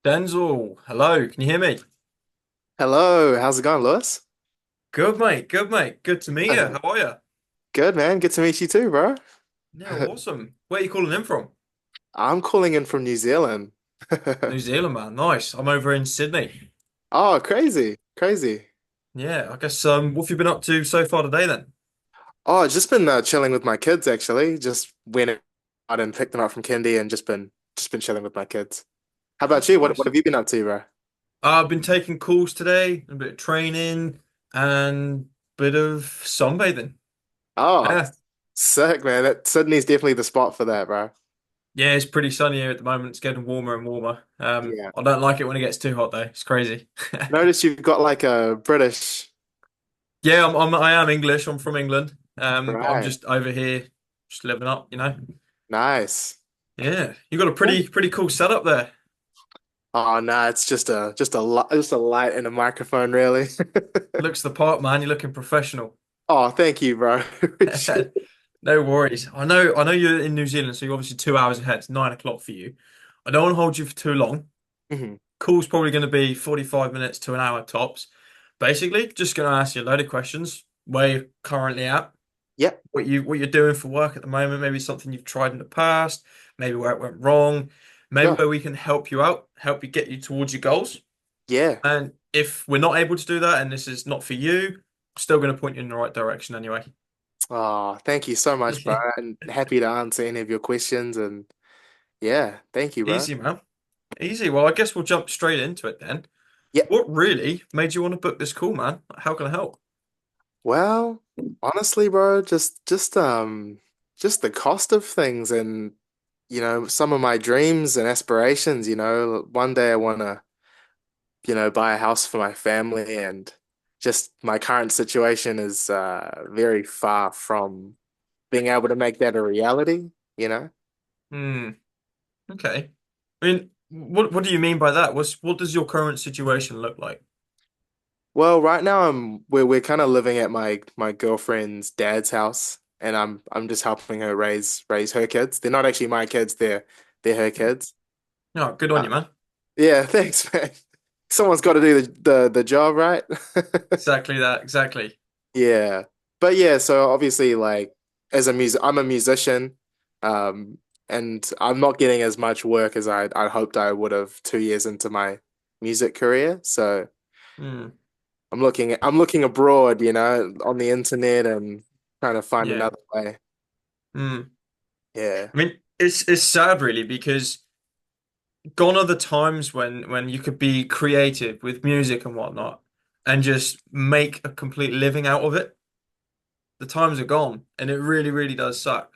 Denzel, hello, can you hear me? Hello, how's it going, Lewis? Good, mate. Good, mate. Good to meet you. How are you? Good, man. Good to meet you too, bro. Yeah, awesome. Where are you calling in from? I'm calling in from New Zealand. New Zealand, man. Nice. I'm over in Sydney. Oh, crazy, crazy. Yeah, I guess what have you been up to so far today then? Oh, just been chilling with my kids actually. Just went out and picked them up from kindy and just been chilling with my kids. How about you? What Nice. have you been up to, bro? I've been taking calls today, a bit of training and a bit of sunbathing. Oh, Yeah. sick, man. Sydney's definitely the spot for that, bro. Yeah, it's pretty sunny here at the moment. It's getting warmer and warmer. Yeah. I don't like it when it gets too hot though. It's crazy. Notice you've got like a British, Yeah, I am English. I'm from England. But I'm right? just over here, just living up. Nice. Yeah, you got a Cool. pretty cool setup there. Oh no, it's just a light and a microphone, really. Looks the part, man. You're looking professional. Oh, thank you, bro. Appreciate it. No worries. I know you're in New Zealand, so you're obviously 2 hours ahead. It's 9 o'clock for you. I don't want to hold you for too long. Mhm. Call's probably going to be 45 minutes to an hour tops. Basically, just going to ask you a load of questions. Where you're currently at, Yep. what you're doing for work at the moment, maybe something you've tried in the past, maybe where it went wrong, maybe Sure. where we can help you out, help you get you towards your goals. Yeah. And if we're not able to do that and this is not for you, I'm still going to point you in the right direction anyway. Oh, thank you so much, bro. And happy to answer any of your questions. And yeah, thank you, bro. Easy, man. Easy. Well, I guess we'll jump straight into it then. Yep. What really made you want to book this call, man? How can I help? Well, honestly, bro, just the cost of things and some of my dreams and aspirations, one day I want to, buy a house for my family and just my current situation is very far from being able to make that a reality, you know? Hmm. Okay. I mean, what do you mean by that? What does your current situation look like? Well, right now we're kind of living at my girlfriend's dad's house, and I'm just helping her raise her kids. They're not actually my kids, they're her kids. No, good on Uh, you, man. yeah, thanks, man. Someone's got to do the job, right? Exactly that. Exactly. Yeah. But yeah, so obviously like I'm a musician, um, and I'm not getting as much work as I hoped I would have 2 years into my music career. So Hmm. I'm looking abroad, on the internet and trying to find Yeah. another way. Hmm. Yeah. I mean, it's sad really because gone are the times when you could be creative with music and whatnot and just make a complete living out of it. The times are gone, and it really, really does suck.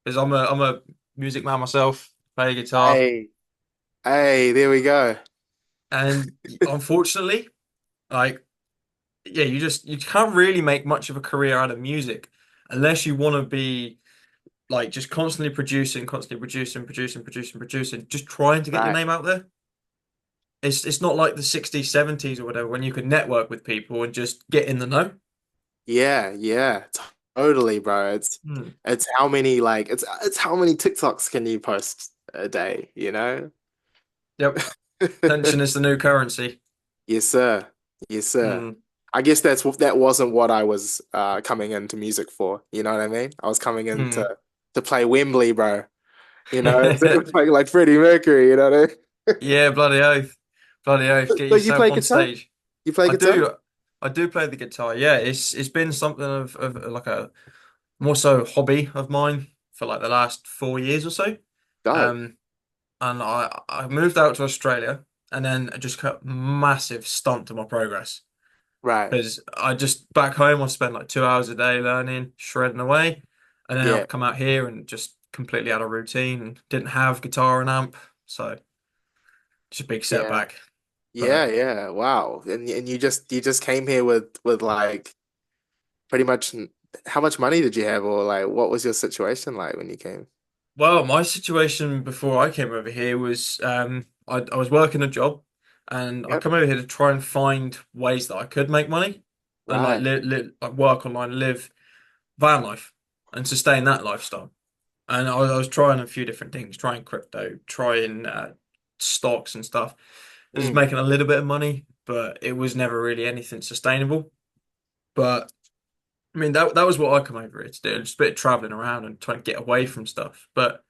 Because I'm a music man myself, play guitar, Hey, hey, there we go. and unfortunately, like yeah, you can't really make much of a career out of music unless you want to be like just constantly producing, just trying to get your Right. name out there. It's not like the 60s, 70s or whatever when you could network with people and just get in the know. Yeah, yeah, totally, bro. Hmm. It's how many like it's how many TikToks can you post a day, you know? Yep. Attention is the new currency. Yes, sir. Yes, sir. Hmm. I guess that wasn't what I was coming into music for. You know what I mean? I was coming in Hmm. to play Wembley, bro. Like Freddie Mercury. You know what I mean? Yeah, bloody oath. Bloody oath. Get So you yourself play on guitar? stage. You play I guitar? do I do play the guitar. Yeah, it's been something of like a more so hobby of mine for like the last 4 years or so. Dope. Um, and I moved out to Australia and then I just cut massive stunt to my progress Right. because I just back home I spent like 2 hours a day learning, shredding away, and then Yeah. I've come out here and just completely out of routine and didn't have guitar and amp, so just a big Yeah. setback. Yeah. But Yeah. Wow. And you just came here with like pretty much how much money did you have or like what was your situation like when you came? well, my situation before I came over here was I was working a job and I Yep. come over here to try and find ways that I could make money and like Right. like work online, live van life and sustain that lifestyle. And I was trying a few different things, trying crypto, trying stocks and stuff. It was Mm, making a little bit of money, but it was never really anything sustainable. But I mean, that was what I come over here to do, just a bit of traveling around and trying to get away from stuff. But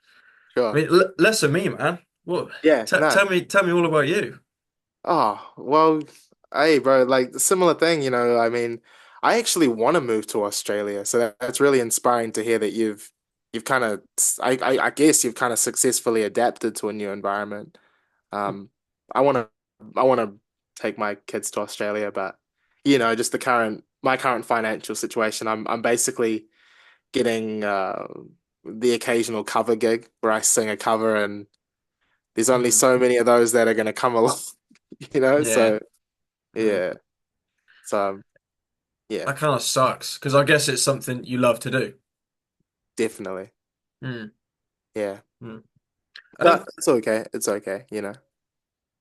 I sure. mean, less of me, man. What? Yeah, T no. tell me all about you. Oh, well, hey, bro, like similar thing, I mean, I actually want to move to Australia, so that's really inspiring to hear that you've kind of I guess you've kind of successfully adapted to a new environment. Um, I want to I want to take my kids to Australia, but just my current financial situation, I'm basically getting the occasional cover gig where I sing a cover, and there's only Mm, so many of those that are going to come along, yeah. So Mm. yeah, so yeah, That kind of sucks because I guess it's something you love to do. definitely, Mm, yeah. mm. But And it's okay. It's okay.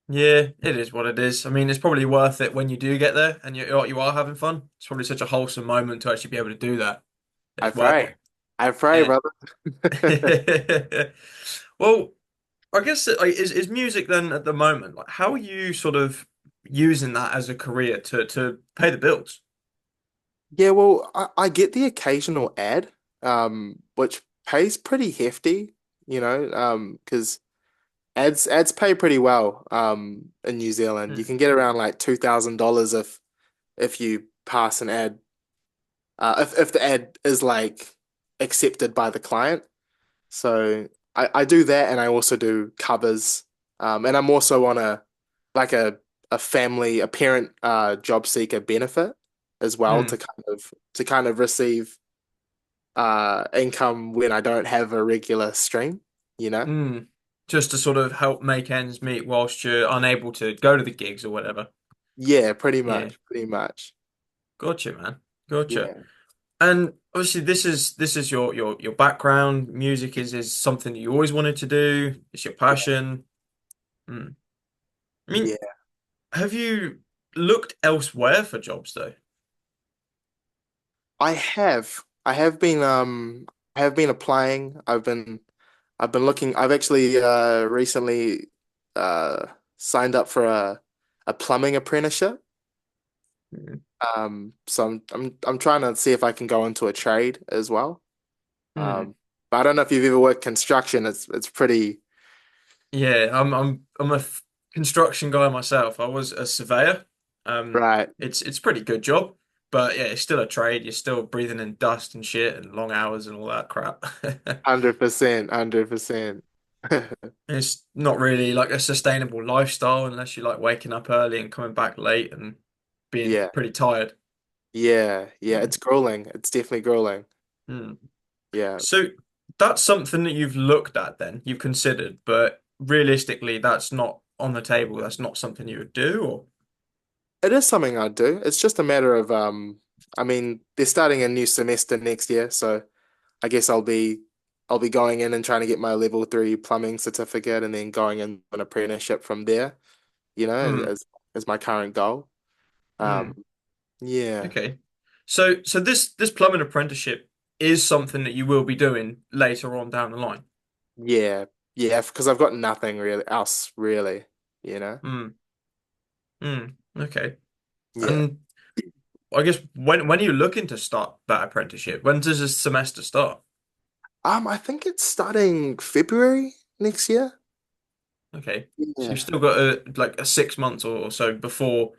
yeah, it is what it is. I mean, it's probably worth it when you do get there and you are having fun. It's probably such a wholesome moment to actually be able to do that I as pray. well. I pray, And brother. well, I guess like, is music then at the moment, like how are you sort of using that as a career to pay the bills? Yeah, well, I get the occasional ad, which pays pretty hefty, because ads pay pretty well, in New Zealand. You Hmm. can get around like $2,000 if you pass an ad, if the ad is like accepted by the client. So I do that, and I also do covers. And I'm also on a parent job seeker benefit as well, Hmm. to kind of receive income when I don't have a regular stream, you know? Hmm. Just to sort of help make ends meet whilst you're unable to go to the gigs or whatever. Yeah, pretty Yeah. much, pretty much. Gotcha, man. Gotcha. Yeah, And obviously this is your background. Music is something that you always wanted to do. It's your yeah, passion. Hmm. I mean, yeah. have you looked elsewhere for jobs though? I have been applying. I've been looking. I've actually recently uh signed up for a plumbing apprenticeship. Hmm. So I'm trying to see if I can go into a trade as well. Hmm. But I don't know if you've ever worked construction. It's pretty Yeah, I'm a construction guy myself. I was a surveyor. right. It's a pretty good job, but yeah, it's still a trade. You're still breathing in dust and shit and long hours and all that crap. 100%, 100%. It's not really like a sustainable lifestyle unless you like waking up early and coming back late and being Yeah, pretty tired. yeah. Mm. It's grueling. It's definitely grueling. Mm. Yeah. So that's something that you've looked at then, you've considered, but realistically, that's not on the table. That's not something you would do, or It is something I'd do. It's just a matter of I mean, they're starting a new semester next year, so I guess I'll be going in and trying to get my level 3 plumbing certificate, and then going in an apprenticeship from there, mm, as my current goal. Um mm, yeah. okay. So this plumbing apprenticeship is something that you will be doing later on down the line. Yeah. Yeah, because I've got nothing really else really, you know. Mm, okay. Yeah. And I guess when are you looking to start that apprenticeship? When does this semester start? I think it's starting February next year. Okay. So you've Yeah. still got like a 6 months or so before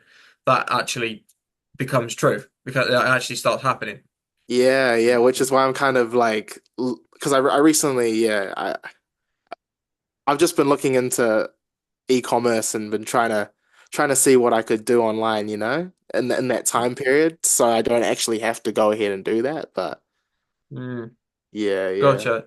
that actually becomes true, because it actually starts happening. Yeah, which is why I'm kind of like, because I recently, yeah, I've just been looking into e-commerce and been trying to see what I could do online, in that time period, so I don't actually have to go ahead and do that. But Mm, yeah. gotcha.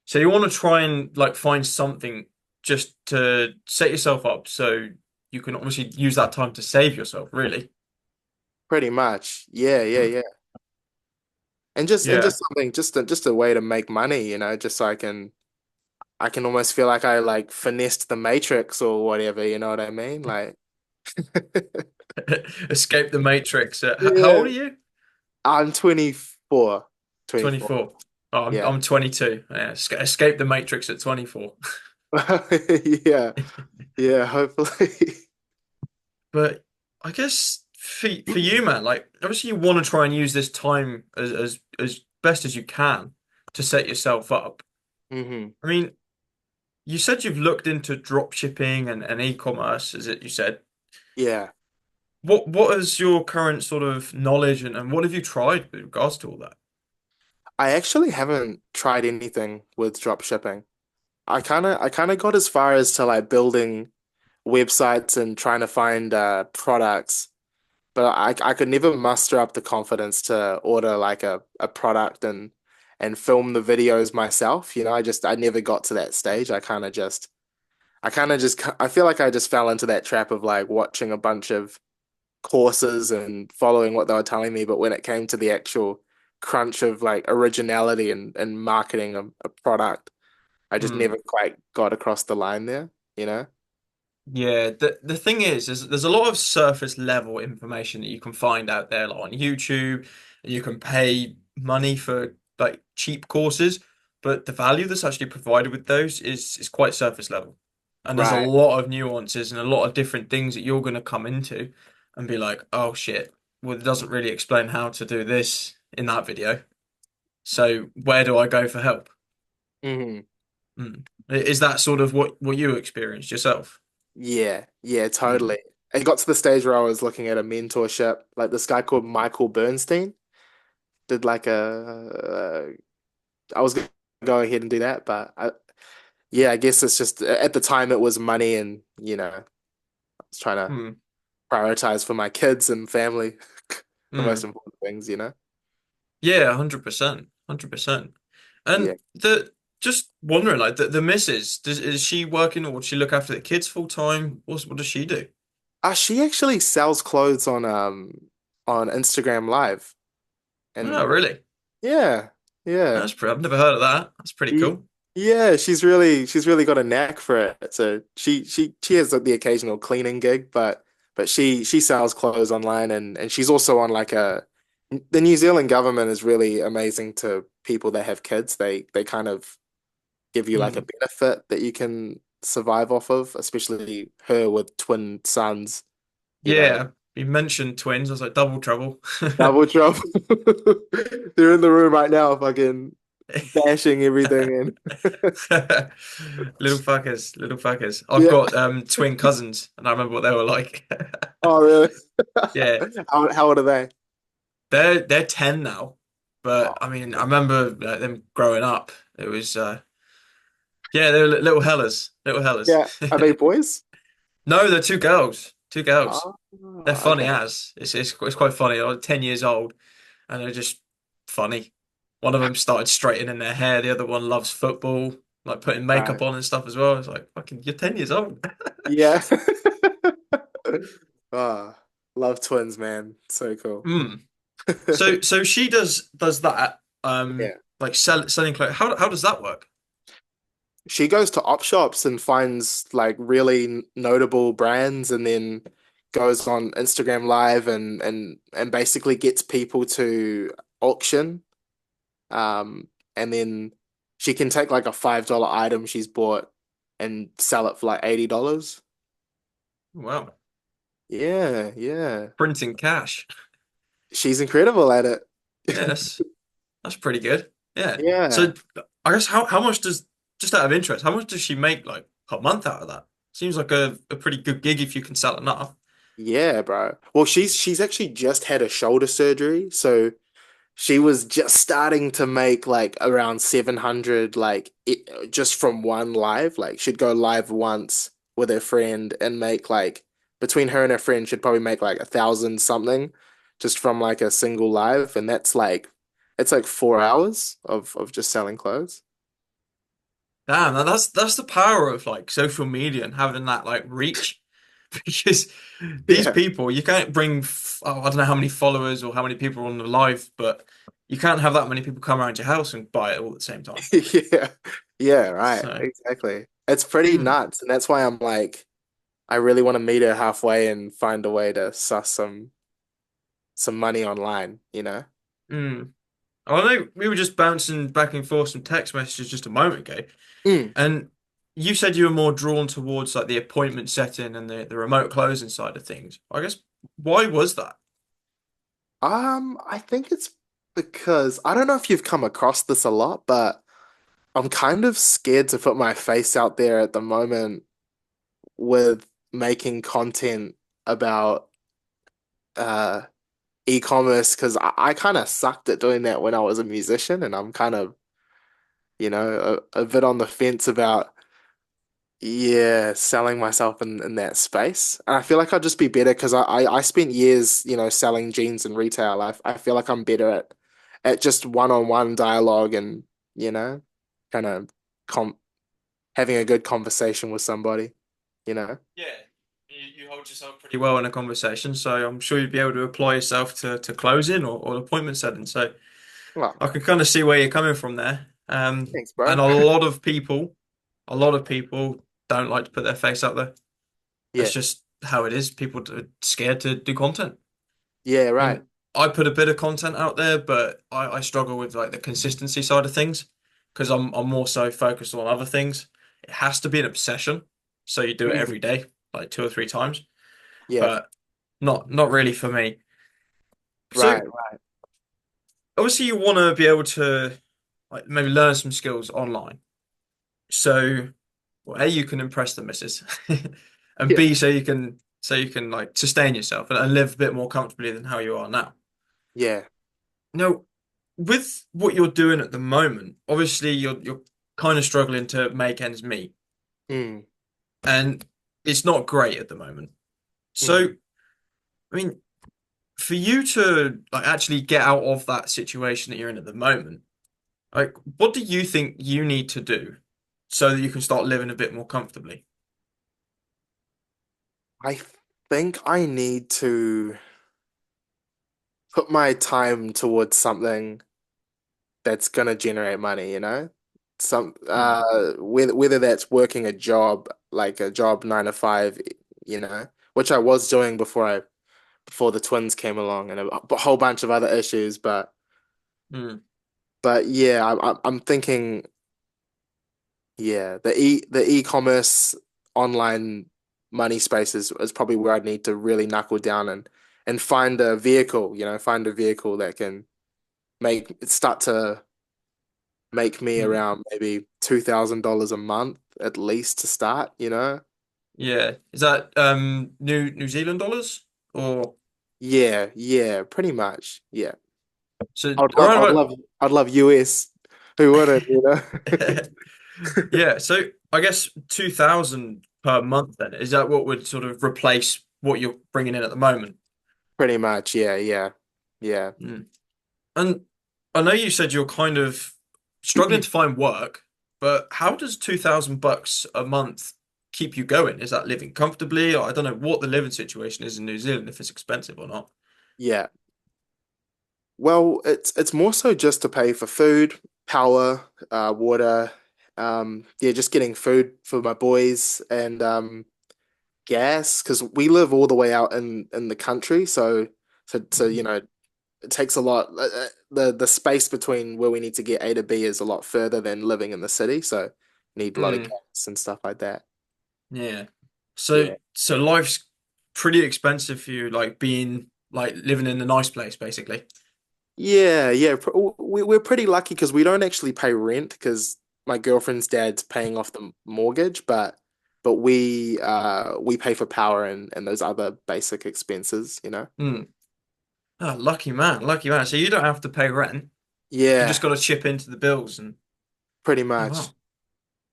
So you want to try and like find something just to set yourself up so you can obviously use that time to save yourself, really. Pretty much. Yeah, yeah, Mm, yeah. And just yeah. something, just a way to make money, just so I can almost feel like I like finessed the matrix or whatever, you know what I mean? Like Escape the Matrix. How old yeah. are you? I'm 24. 24. 24. Oh, Yeah. I'm 22. Yeah, escape the Matrix at 24. Yeah. Yeah, hopefully. But I guess for you, man, like obviously you want to try and use this time as best as you can to set yourself up. Hmm. I mean, you said you've looked into drop shipping and e-commerce, is it you said? Yeah. What is your current sort of knowledge and what have you tried with regards to all that? I actually haven't tried anything with drop shipping. I kind of got as far as to like building websites and trying to find products, but I could never muster up the confidence to order like a product and film the videos myself. I never got to that stage. I feel like I just fell into that trap of like watching a bunch of courses and following what they were telling me, but when it came to the actual crunch of like originality and marketing a product, I just Hmm. never quite got across the line there, you know? Yeah, the thing is there's a lot of surface level information that you can find out there, like on YouTube, and you can pay money for like cheap courses, but the value that's actually provided with those is quite surface level. And there's a Right. lot of nuances and a lot of different things that you're going to come into and be like, oh shit, well, it doesn't really explain how to do this in that video. So where do I go for help? Hmm. Hmm. Is that sort of what you experienced yourself? Yeah, yeah, Hmm. totally. It got to the stage where I was looking at a mentorship, like this guy called Michael Bernstein did like I was gonna go ahead and do that, but yeah, I guess it's just at the time it was money and, I was trying to Hmm. prioritize for my kids and family, the most Hmm. important things. Yeah, 100%, 100%. Yeah. And the just wondering, like the missus, is she working or does she look after the kids full time? What does she do? She actually sells clothes on Instagram Live. Oh, And really? yeah, yeah. I've never heard of that. That's pretty Y- cool. Yeah, she's really got a knack for it. So she has the occasional cleaning gig, but she sells clothes online and she's also on like the New Zealand government is really amazing to people that have kids. They kind of give you like a Hmm. benefit that you can survive off of, especially her with twin sons, you know. Yeah, you mentioned twins. I was like, double trouble. Double trouble. They're in the room right now, fucking bashing everything in. Little fuckers, little fuckers. I've Yeah. got twin cousins, and I remember what they were like. Oh, really? Yeah, How old are they? they're 10 now, but Oh, I mean, I remember them growing up. It was yeah, they were little hellas, little hellas. yeah. Are they boys? No, they're two girls, two girls. Oh, They're funny okay. as it's quite funny. They're 10 years old, and they're just funny. One of them started straightening their hair. The other one loves football, like putting makeup Right. on and stuff as well. It's like fucking, you're 10 years old. Yeah. Ah, love twins, man. So cool. Mm. So she does that. Yeah. Like selling clothes. How does that work? She goes to op shops and finds like really notable brands and then goes on Instagram Live and basically gets people to auction. And then she can take like a $5 item she's bought and sell it for like $80. Wow, Yeah, yeah. printing cash. She's incredible at it. Yeah, that's pretty good. Yeah. Yeah. So I guess how much does just out of interest, how much does she make like per month out of that? Seems like a pretty good gig if you can sell enough. Yeah, bro. Well, she's actually just had a shoulder surgery, so she was just starting to make like around 700 just from one live. Like she'd go live once with her friend and make like between her and her friend she'd probably make like 1,000 something just from like a single live and that's like it's like 4 hours of just selling clothes. Damn, that's the power of like social media and having that like reach. Because these Yeah. people, you can't bring, oh, I don't know how many followers or how many people are on the live, but you can't have that many people come around your house and buy it all at the same time. Yeah. Yeah, right. So, Exactly. It's pretty mm, nuts and that's why I'm like I really want to meet her halfway and find a way to suss some money online. mm. I know we were just bouncing back and forth some text messages just a moment ago, Mm, and you said you were more drawn towards like the appointment setting and the remote closing side of things. I guess why was that? I think it's because I don't know if you've come across this a lot, but I'm kind of scared to put my face out there at the moment with making content about uh e-commerce because I kind of sucked at doing that when I was a musician, and I'm kind of, a bit on the fence about, yeah, selling myself in that space. And I feel like I'd just be better because I spent years, selling jeans in retail. I feel like I'm better at just one-on-one dialogue and, you know, kind of com having a good conversation with somebody, you know. Yeah, you hold yourself pretty well in a conversation, so I'm sure you'd be able to apply yourself to closing or appointment setting. So Well, I can kind of see where you're coming from there. thanks, And bro. a lot of people don't like to put their face out there. That's Yeah. just how it is. People are scared to do content. Yeah, I right. mean, I put a bit of content out there, but I struggle with like the consistency side of things because I'm more so focused on other things. It has to be an obsession, so you do it Mm. every day, like two or three times, Yeah. but not really for me. So Right, right. obviously you want to be able to like maybe learn some skills online. So well, A, you can impress the missus, and Yeah. B, so you can like sustain yourself and live a bit more comfortably than how you are now. Yeah. Now, with what you're doing at the moment, obviously you're kind of struggling to make ends meet, Mm. and it's not great at the moment. So, Mm. I mean, for you to like actually get out of that situation that you're in at the moment, like what do you think you need to do so that you can start living a bit more comfortably? I think I need to put my time towards something that's gonna generate money, you know? Hmm. Whether that's working a job, like a job 9 to 5, which I was doing before the twins came along and a whole bunch of other issues, Hmm. but yeah, I'm thinking, yeah, the e-commerce online money space is probably where I need to really knuckle down and find a vehicle, find a vehicle that can start to make me Hmm. around maybe $2,000 a month at least to start, you know? Yeah. Is that New Zealand dollars or Yeah, yeah, pretty much. Yeah. so I'd love around I'd about love I'd love US. Who wouldn't, you know? yeah, so I guess 2000 per month then. Is that what would sort of replace what you're bringing in at the moment? Pretty much, yeah, yeah. Yeah. Mm. And I know you said you're kind of struggling to find work, but how does 2000 bucks a month keep you going? Is that living comfortably? Or I don't know what the living situation is in New Zealand, if it's expensive or not. Yeah. Well, it's more so just to pay for food, power, water, yeah, just getting food for my boys and gas because we live all the way out in the country, so it takes a lot. The space between where we need to get A to B is a lot further than living in the city, so need a lot of Mm, gas and stuff like that. yeah. Yeah. So life's pretty expensive for you, like being like living in a nice place, basically. Yeah, yeah. We're pretty lucky because we don't actually pay rent because my girlfriend's dad's paying off the mortgage, but we pay for power and those other basic expenses, you know? Mm. Oh, lucky man, lucky man. So you don't have to pay rent. You just Yeah, got to chip into the bills and pretty oh much. wow. Oh,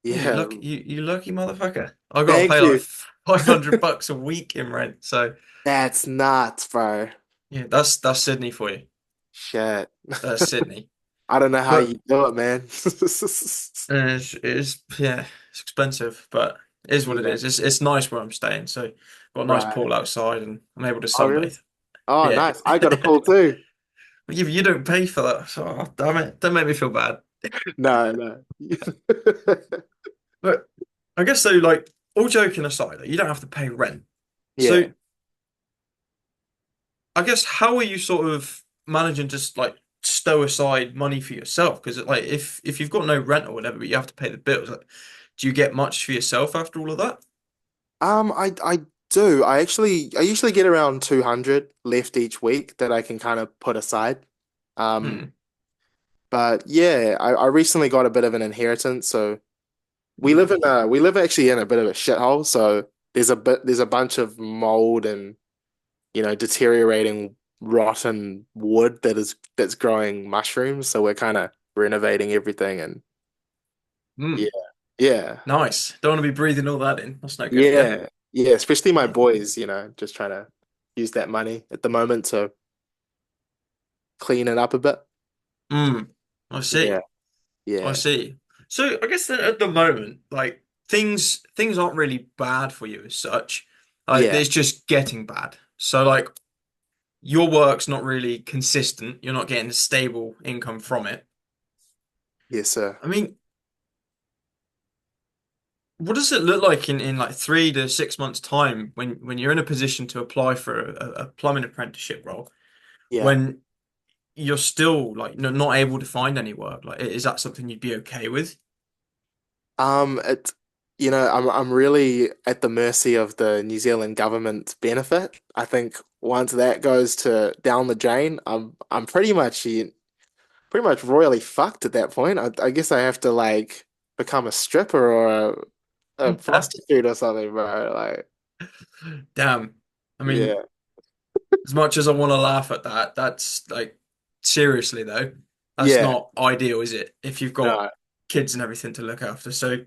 Yeah. you lucky motherfucker. I got to Thank pay like you. 500 bucks a week in rent. So That's nuts, bro. yeah, that's Sydney for you. Shit. That's Sydney. I don't know how But you do it, man. yeah, it's expensive, but it is what it Yeah, is. It's nice where I'm staying. So got a nice right. pool outside and I'm able to Oh, really? sunbathe. Oh, Yeah. nice. I got a pool too. But you don't pay for that. So oh, damn it. Don't make me feel bad. No, no. But I guess so, like, all joking aside, like, you don't have to pay rent. So Yeah. I guess how are you sort of managing to like stow aside money for yourself? Because like if you've got no rent or whatever, but you have to pay the bills, like, Do you get much for yourself after all of that? I do. I usually get around 200 left each week that I can kind of put aside. Um, Hmm. but yeah, I recently got a bit of an inheritance, so Hmm. we live actually in a bit of a shithole. So there's a bunch of mold and deteriorating rotten wood that's growing mushrooms. So we're kind of renovating everything and Hmm. yeah, yeah, Nice. Don't want to be breathing all that in. That's no good for you. yeah. Especially my Hmm. boys, just trying to use that money at the moment to clean it up a bit. Hmm. I Yeah, see. I yeah, see. So I guess that at the moment, like things aren't really bad for you as such. yeah. It's just getting bad. So like your work's not really consistent. You're not getting a stable income from it. Yes, sir. I mean, what does it look like in like 3 to 6 months' time when you're in a position to apply for a plumbing apprenticeship role Yeah. when you're still like not able to find any work? Like, is that something you'd be okay with? It, I'm really at the mercy of the New Zealand government benefit. I think once that goes to down the drain, I'm pretty much royally fucked at that point. I guess I have to like become a stripper or a prostitute or something, bro. Like, Damn. I mean, yeah, as much as I want to laugh at that, that's like seriously though, that's yeah, not ideal, is it? If you've got no, kids and everything to look after. So,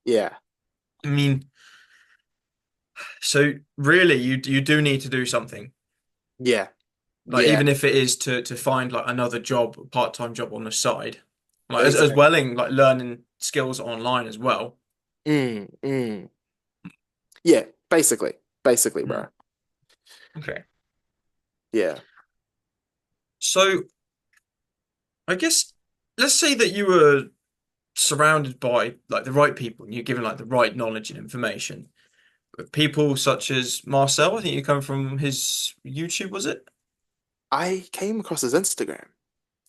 yeah, I mean, so really you do need to do something. yeah, Like yeah, even if it is to find like another job, a part-time job on the side. Like as exactly. welling like learning skills online as well. Mm. Yeah, basically, Hmm. bro. Okay. Yeah, So I guess let's say that you were surrounded by like the right people and you're given like the right knowledge and information. People such as Marcel, I think you come from his YouTube, was it? I came across his Instagram.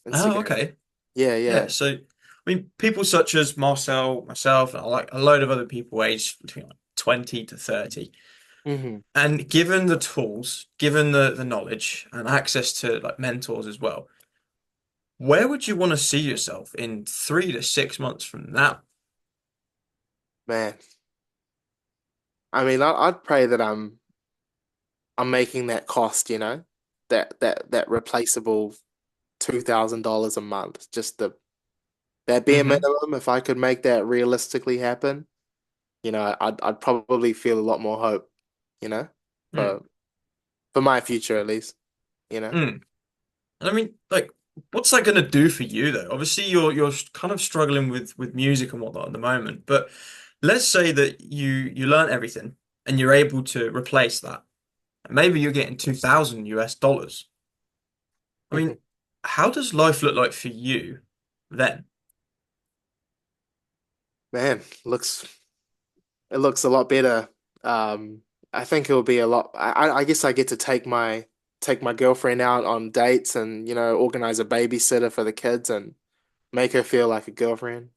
Oh, Instagram. okay. Yeah, Yeah. yeah. So, I mean, people such as Marcel, myself, and like a load of other people aged between like 20 to 30. Hmm. And given the tools, given the knowledge and access to like mentors as well, where would you want to see yourself in 3 to 6 months from now? Man, I mean, I'd pray that I'm making that cost, that replaceable $2,000 a month, just that bare Hmm. minimum. If I could make that realistically happen, I'd probably feel a lot more hope, you know, Mm. for for my future at least, you know. Mm. I mean, like, what's that going to do for you though? Obviously, you're kind of struggling with music and whatnot at the moment, but let's say that you learn everything and you're able to replace that. Maybe you're getting 2,000 US dollars. I Mhm. mean, how does life look like for you then? Man, it looks a lot better. I think it'll be a lot. I guess I get to take my girlfriend out on dates and organize a babysitter for the kids and make her feel like a girlfriend,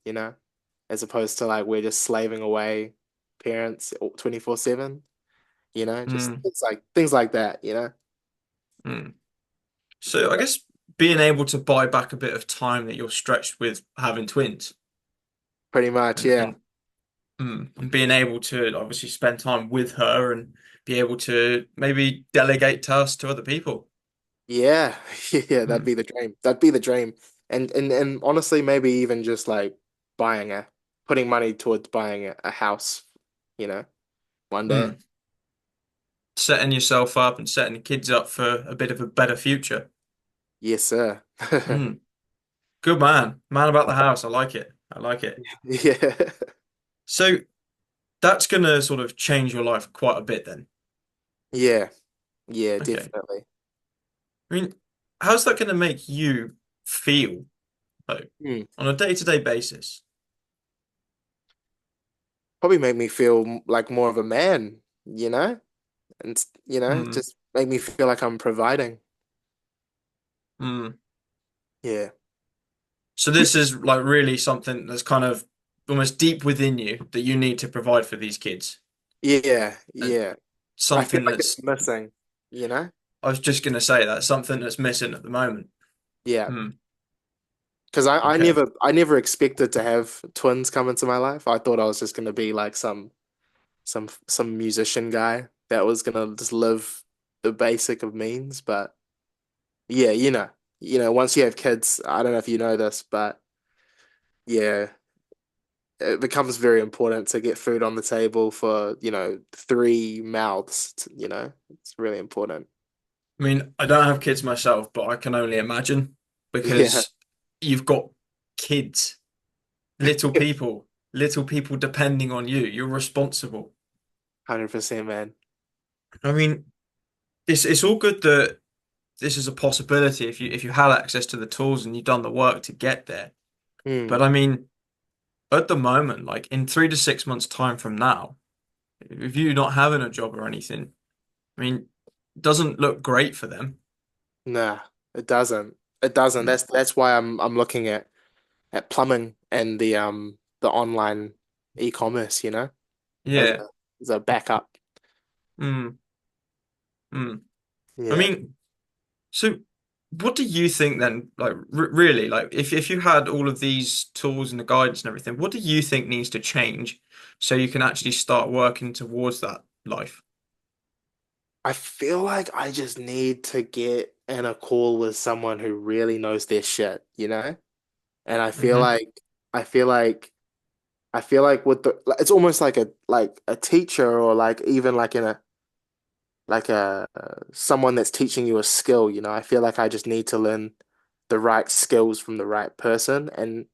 as opposed to like we're just slaving away parents 24/7, just Mm, things like that, mm. So I guess being able to buy back a bit of time that you're stretched with having twins pretty much, and yeah, and being able to obviously spend time with her and be able to maybe delegate tasks to other people. yeah, yeah, that'd Mm, be the dream. That'd be the dream, and honestly, maybe even just like putting money towards buying a house, you know, one day. mm. Setting yourself up and setting the kids up for a bit of a better future. Yes, sir. Mm. Good man. Man about the house. I like it. I like it. Yeah. So that's going to sort of change your life quite a bit then. Yeah. Yeah, Okay. definitely. I mean, how's that going to make you feel though Hmm. on a day-to-day basis? Probably make me feel like more of a man, and Mm, just make me feel like I'm providing. mm. Yeah. So this is like really something that's kind of almost deep within you that you need to provide for these kids. Yeah, And yeah. I feel something like it's that's, missing, you know? I was just going to say that, something that's missing at the moment. Yeah. Hmm. Because Okay. I never expected to have twins come into my life. I thought I was just gonna be like some musician guy that was gonna just live the basic of means. But yeah, once you have kids, I don't know if you know this, but yeah, it becomes very important to get food on the table for, three mouths, it's really important. I mean, I don't have kids myself, but I can only imagine Yeah, because you've got kids, little people depending on you. You're responsible. 100%, man. I mean, it's all good that this is a possibility if you had access to the tools and you've done the work to get there. But Hmm. I mean, at the moment, like in 3 to 6 months' time from now, if you're not having a job or anything, I mean, it doesn't look great for them. Nah, it doesn't. It doesn't. Mm. That's why I'm looking at plumbing and the online e-commerce, as Yeah. a backup. Mm. Mm. I Yeah. mean, so what do you think then? Like, r really, like, if you had all of these tools and the guidance and everything, what do you think needs to change so you can actually start working towards that life? I feel like I just need to get in a call with someone who really knows their shit, And Hmm. I feel like I feel like it's almost like a teacher or like even like in a like a someone that's teaching you a skill, I feel like I just need to learn the right skills from the right person and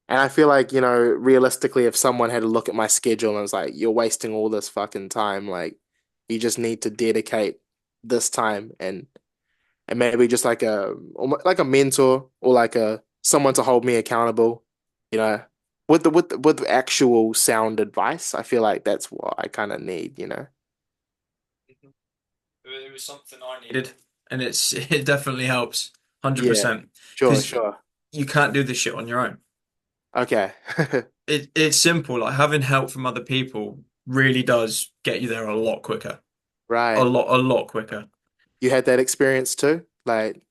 I feel like, realistically if someone had a look at my schedule and was like, you're wasting all this fucking time, like you just need to dedicate this time and maybe just like a mentor or like a someone to hold me accountable, you know, with actual sound advice. I feel like that's what I kind of need. It was something I needed, and it definitely helps, Yeah, 100%, sure, because sure. you can't do this shit on your own. Okay. It's simple. Like having help from other people really does get you there a lot quicker. Right. A lot quicker. You had that experience too? Like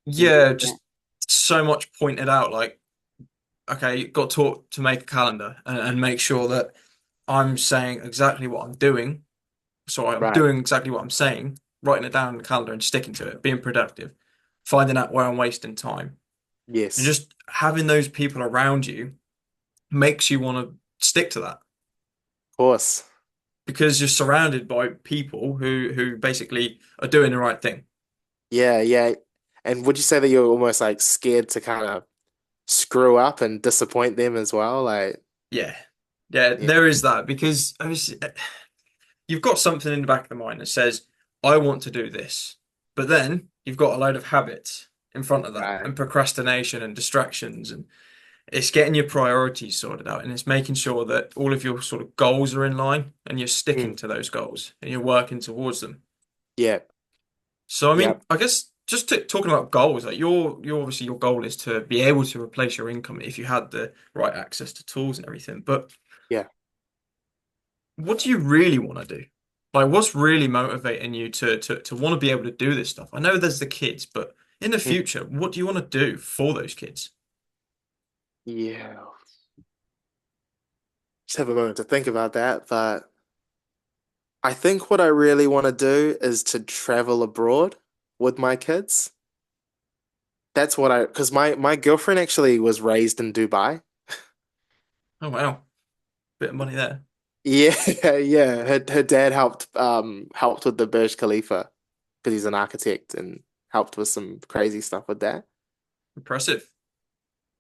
you Yeah, needed that? just so much pointed out. Like, okay, got taught to make a calendar and make sure that I'm saying exactly what I'm doing. So I'm Right. doing exactly what I'm saying, writing it down in the calendar and sticking to it, being productive, finding out where I'm wasting time, and Yes. just having those people around you makes you want to stick to that Of course. because you're surrounded by people who basically are doing the right thing. Yeah, yeah. And would you say that you're almost like scared to kind of screw up and disappoint them as well? Like, Yeah. Yeah, yeah. there is that because obviously you've got something in the back of the mind that says, I want to do this. But then you've got a load of habits in front of that Right. and procrastination and distractions, and it's getting your priorities sorted out and it's making sure that all of your sort of goals are in line and you're sticking Mm. to those goals and you're working towards them. Yeah. So I Yeah. mean, I guess just talking about goals, like your obviously your goal is to be able to replace your income if you had the right access to tools and everything. But Yeah. what do you really want to do? Like, what's really motivating you to want to be able to do this stuff? I know there's the kids, but in the Mm. future, what do you want to do for those kids? Yeah. Just have a moment to think about that. But I think what I really want to do is to travel abroad with my kids. That's what because my girlfriend actually was raised in Dubai. Oh wow, bit of money there. Yeah, yeah. Her dad helped with the Burj Khalifa because he's an architect and helped with some crazy stuff with that. Impressive.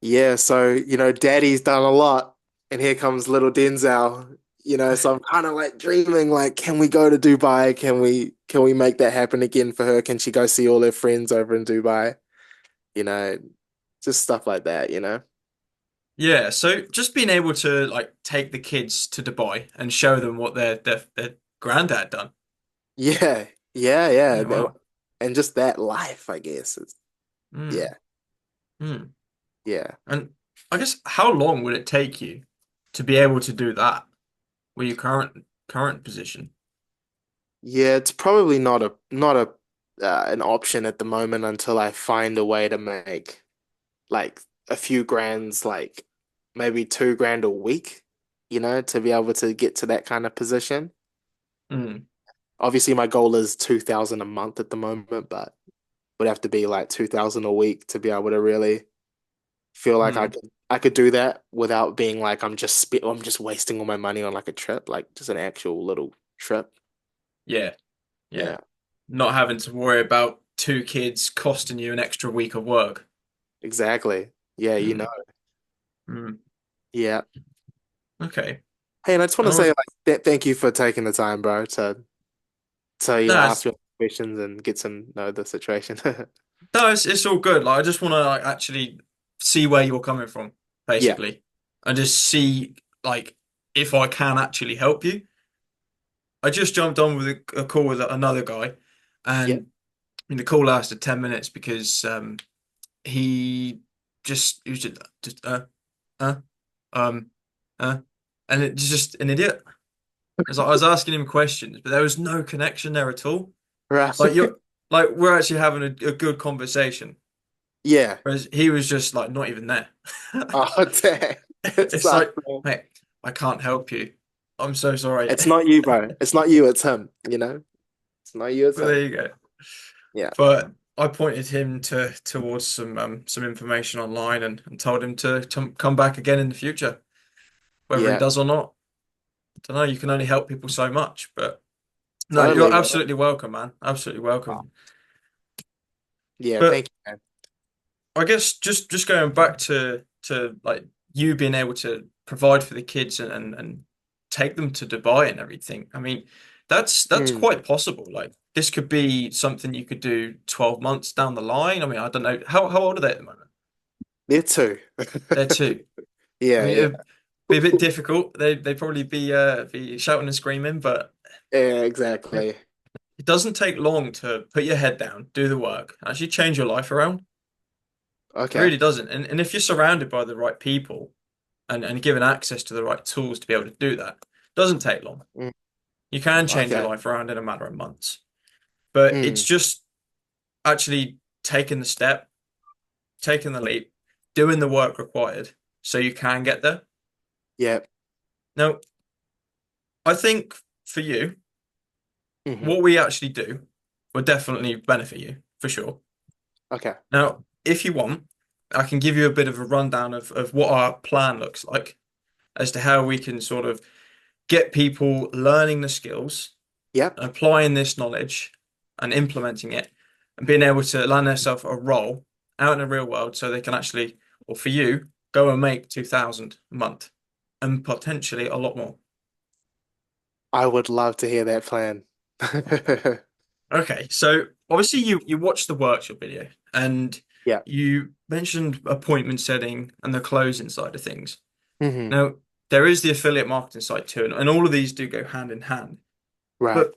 Yeah, so Daddy's done a lot, and here comes little Denzel. So I'm kind of like dreaming, like, can we go to Dubai? Can we make that happen again for her? Can she go see all her friends over in Dubai? You know, just stuff like that. Yeah, so just being able to like take the kids to Dubai and show them what their granddad done. Yeah, yeah, yeah. Yeah, wow. And just that life, I guess. Mm, Yeah, mm. yeah. And I guess how long would it take you? to be able to do that with your current position? Yeah, it's probably not an option at the moment until I find a way to make like a few grands, like maybe 2 grand a week, to be able to get to that kind of position. Mm, Obviously, my goal is 2,000 a month at the moment, but would have to be like 2,000 a week to be able to really feel like I mm. could I could do that without being like I'm just wasting all my money on like a trip, like just an actual little trip. Yeah, yeah. Yeah, Not having to worry about two kids costing you an extra week of work. exactly. Yeah, Mm, mm. Yeah. Okay. Hey, and I just want to say Oh, like thank you for taking the time, bro, to no, ask me questions and get to know the situation. it's all good. Like I just want to like actually see where you're coming from, Yeah, basically, and just see like if I can actually help you. I just jumped on with a call with another guy, yeah. and the call lasted 10 minutes because he was just uh um uh, and it's just an idiot. It's like I was asking him questions, but there was no connection there at all. Right. Like you're like we're actually having a good conversation, Yeah. whereas he was just like not even there. Oh, dang. It It's sucks, like, man. mate, I can't help you. I'm so sorry. It's not you, bro. It's not you, it's him. It's not you, it's But there him. you go. Yeah. But I pointed him towards some information online and told him to come back again in the future, whether he Yeah. does or not. I don't know. You can only help people so much, but no, Totally, you're bro. absolutely welcome, man. Absolutely Oh, welcome. yeah, But thank you, man. I guess just going back to like you being able to provide for the kids and take them to Dubai and everything. I mean, that's Mm, quite possible. Like this could be something you could do 12 months down the line. I mean, I don't know. How old are they at the moment? me too. They're two. I Yeah, mean, yeah. it'd be a bit difficult. They'd probably be shouting and screaming, but Yeah, it, exactly. it doesn't take long to put your head down, do the work, actually change your life around. It Okay. really doesn't. And if you're surrounded by the right people and given access to the right tools to be able to do that, it doesn't take long. Mm, You can change your okay. life around in a matter of months. But it's Mm, just actually taking the step, taking the leap, doing the work required so you can get there. yeah. Now, I think for you, Hmm. what we actually do will definitely benefit you for sure. Okay. Now, if you want, I can give you a bit of a rundown of what our plan looks like as to how we can sort of get people learning the skills, Yep. applying this knowledge and implementing it, and being able to land themselves a role out in the real world so they can actually, or for you, go and make 2,000 a month and potentially a lot more. I would love to hear that plan. Okay, so obviously you watched the workshop video and Yeah. you mentioned appointment setting and the closing side of things. Hmm. Now, there is the affiliate marketing side too, and all of these do go hand in hand. Right. But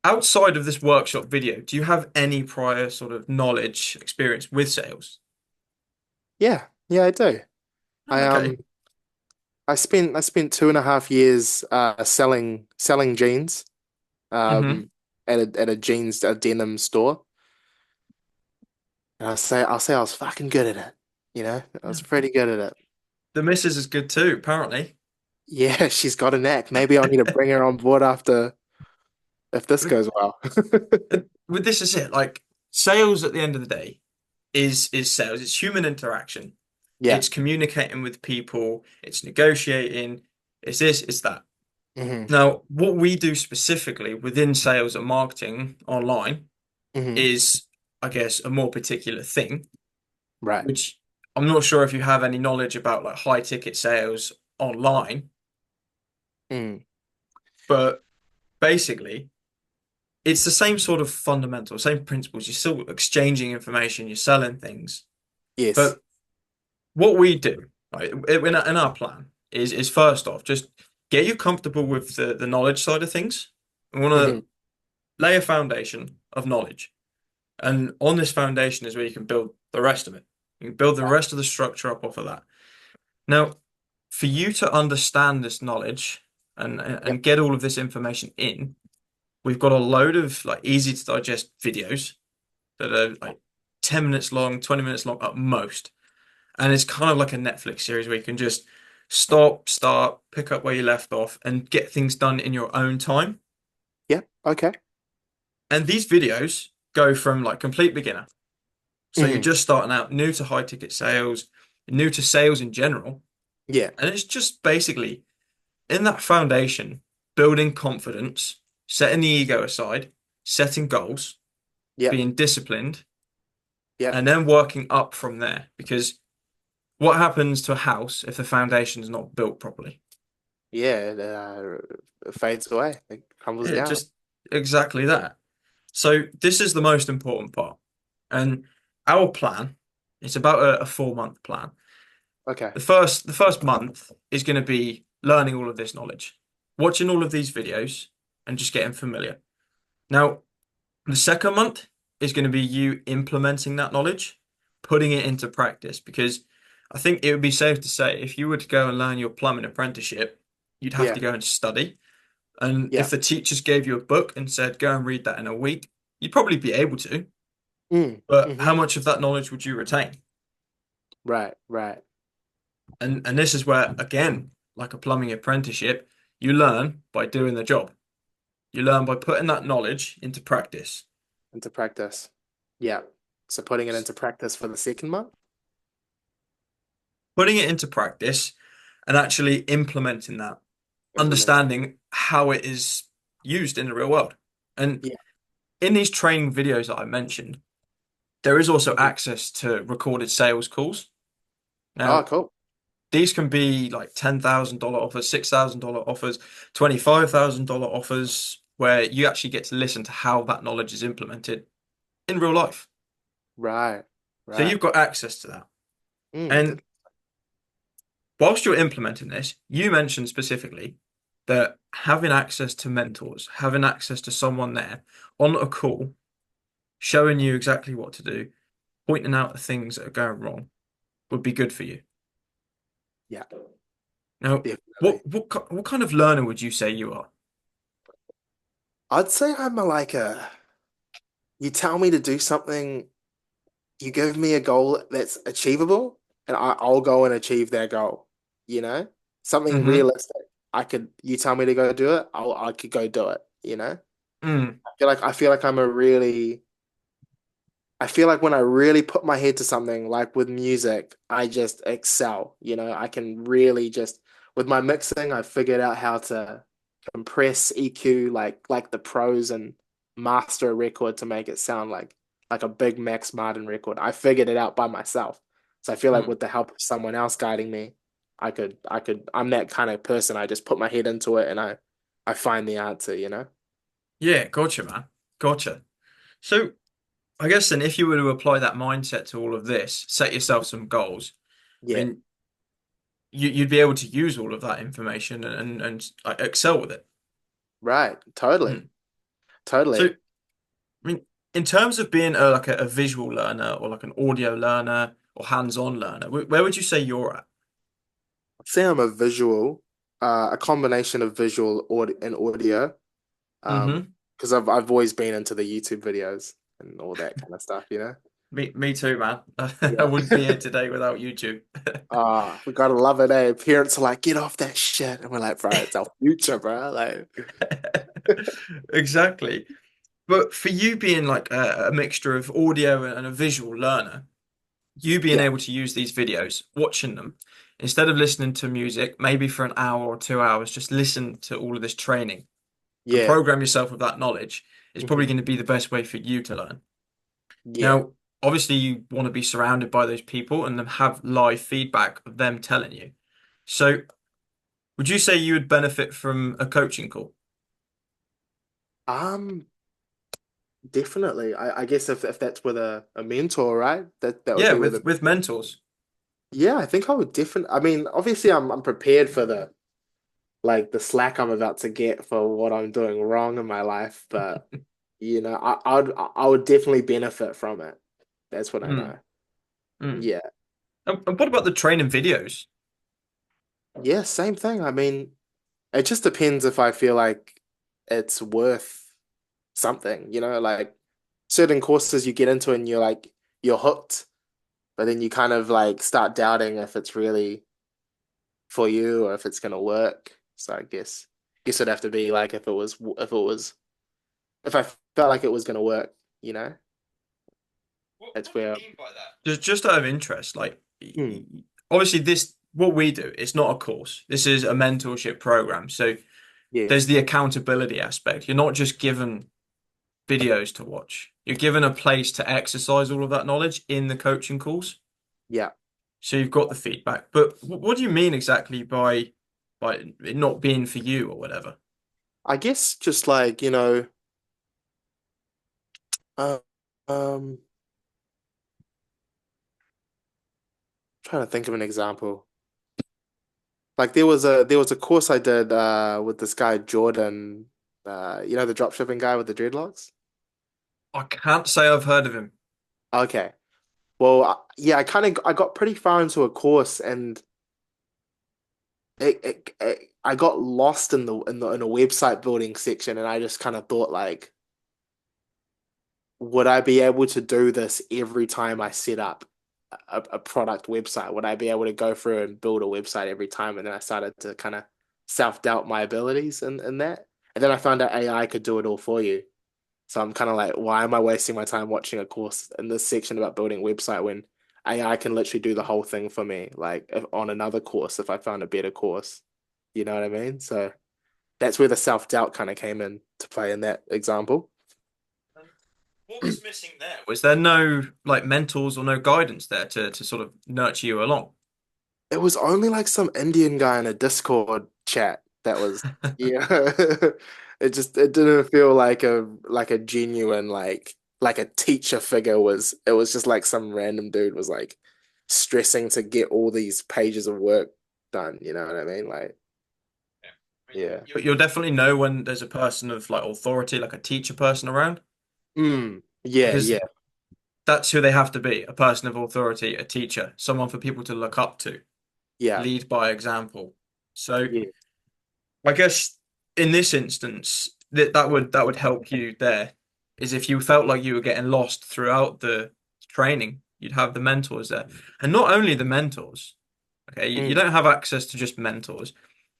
outside of this workshop video, do you have any prior sort of knowledge, experience with sales? Yeah. Yeah, I do. Oh, I okay. I spent 2.5 years selling jeans Hmm. at a jeans a denim store. And I'll say I was fucking good at it. I was pretty good at it. The missus is good too, apparently. Yeah, she's got a knack. Maybe I'll need to bring her on board after if this goes well. But this is it. Like sales at the end of the day is sales. It's human interaction. Yeah. It's communicating with people. It's negotiating. It's this, it's that. Hmm. Now, what we do specifically within sales and marketing online Hmm. is, I guess, a more particular thing, Right. which I'm not sure if you have any knowledge about like high ticket sales online, Mm. but basically it's the same sort of fundamental, same principles. You're still exchanging information, you're selling things. Yes. But what we do, right, in our plan is first off, just get you comfortable with the knowledge side of things. We want Hmm. to lay a foundation of knowledge. And on this foundation is where you can build the rest of it. You can build the rest of the structure up off of that. Now, for you to understand this knowledge Yep. and get all of this information in, we've got a load of like easy to digest videos that are like 10 minutes long, 20 minutes long at most. And it's kind of like a Netflix series where you can just stop, start, pick up where you left off, and get things done in your own time. Yep. Okay. And these videos go from like complete beginner. So you're Mm. just starting out, new to high ticket sales, new to sales in general. Yeah. And it's just basically in that foundation, building confidence, setting the ego aside, setting goals, Yep. being disciplined, Yep. and then working up from there. Because what happens to a house if the foundation's not built properly? Yeah. It fades away. It crumbles It down. just exactly that. So this is the most important part. And our plan, it's about a 4 month plan. Okay. The first month is going to be learning all of this knowledge, watching all of these videos and just getting familiar. Now, the second month is going to be you implementing that knowledge, putting it into practice, because I think it would be safe to say if you were to go and learn your plumbing apprenticeship, you'd have Yeah. to go and study. And Yeah. if the teachers gave you a book and said, go and read that in a week, you'd probably be able to. Mm. But Hmm. how much of that knowledge would you retain? Right. Right. And this is where, again, like a plumbing apprenticeship, you learn by doing the job. You learn by putting that knowledge into practice. Into practice. Yeah. So putting it into practice for the second month. Putting it into practice and actually implementing that, Implementing. understanding how it is used in the real world. And Yeah. in these training videos that I mentioned, there is also Mhm. access to recorded sales calls. Oh, Now, cool. these can be like $10,000 offers, $6,000 offers, $25,000 offers, where you actually get to listen to how that knowledge is implemented in real life. Right. So Right. you've got access to that. Mm. And whilst you're implementing this, you mentioned specifically that having access to mentors, having access to someone there on a call, showing you exactly what to do, pointing out the things that are going wrong would be good for you. Yeah. Now, Definitely. what kind of learner would you say you are? I'd say I'm like you tell me to do something, you give me a goal that's achievable, and I'll go and achieve that goal. You know, something Mm-hmm. realistic. You tell me to go do it, I could go do it. You know, Mm. I feel like I feel like when I really put my head to something, like with music, I just excel. You know, I can really just with my mixing, I figured out how to compress EQ like the pros and master a record to make it sound like a big Max Martin record. I figured it out by myself. So I feel like Mm. with the help of someone else guiding me, I'm that kind of person. I just put my head into it and I find the answer, you know? Yeah, gotcha, man. Gotcha. So I guess then if you were to apply that mindset to all of this, set yourself some goals. I Yeah. mean, you'd be able to use all of that information and like, excel with it. Right. Totally. Mm. So, Totally. I mean, in terms of being a visual learner or like an audio learner or hands-on learner, where would you say you're at? I'd say I'm a visual, a combination of visual and audio. Mm-hmm. Because I've always been into the YouTube videos and all that kind of stuff, you know? Me too, man. I Yeah. wouldn't be here today without YouTube. We gotta love it, eh? Parents are like, get off that shit. And we're like, bro, it's our future, bro. Like, Exactly. But for you being like a mixture of audio and a visual learner, you being yeah, able to use these videos, watching them, instead of listening to music, maybe for an hour or 2 hours, just listen to all of this training and yeah, program yourself with that knowledge is probably hmm, going to be the best way for you to learn. yeah. Now, obviously, you want to be surrounded by those people and then have live feedback of them telling you. So, would you say you would benefit from a coaching call? Um, Definitely. I guess if that's with a mentor, right? That would Yeah, be with a with mentors. yeah, I think I would definitely I mean, obviously I'm prepared for the like the slack I'm about to get for what I'm doing wrong in my life, but you know, I would definitely benefit from it. That's what I Mm, know. mm. Yeah. And what about the training videos? Yeah, same thing. I mean, it just depends if I feel like it's worth something, like certain courses you get into and you're hooked, but then you kind of like start doubting if it's really for you or if it's gonna work. So I guess it'd have to be like if I felt like it was gonna work, you know? That's What do you where mean by that? Just out of interest, like hmm, obviously this what we do, it's not a course. This is a mentorship program. So yeah, there's the accountability aspect. You're not just given videos to watch. You're given a place to exercise all of that knowledge in the coaching calls. yeah. So you've got the feedback. But what do you mean exactly by it not being for you or whatever? I guess just like, uh, um trying to think of an example. Like there was a course I did with this guy Jordan, the drop shipping guy with the dreadlocks. I can't say I've heard of him. Okay. Well, yeah, I got pretty far into a course and I got lost in a website building section and I just kind of thought like, would I be able to do this every time I set up a product website? Would I be able to go through and build a website every time? And then I started to kind of self-doubt my abilities in that. And then I found out AI could do it all for you. So I'm kind of like, why am I wasting my time watching a course in this section about building a website when AI can literally do the whole thing for me, like on another course if I found a better course. You know what I mean? So that's where the self-doubt kind of came in to play in that example. And what was missing there? Was there no like mentors or no guidance there to sort of nurture you along? It was only like some Indian guy in a Discord chat that was, yeah. It didn't feel like a genuine like a teacher figure it was just like some random dude was like stressing to get all these pages of work done, you know what I mean? Like, I mean, yeah. you'll definitely know when there's a person of like authority, like a teacher person around, Yeah, because yeah, that's who they have to be, a person of authority, a teacher, someone for people to look up to, yeah, lead by example. So yeah. I guess in this instance, that would help you there, is if you felt like you were getting lost throughout the training, you'd have the mentors there. And not only the mentors, okay, you Mm, don't have access to just mentors.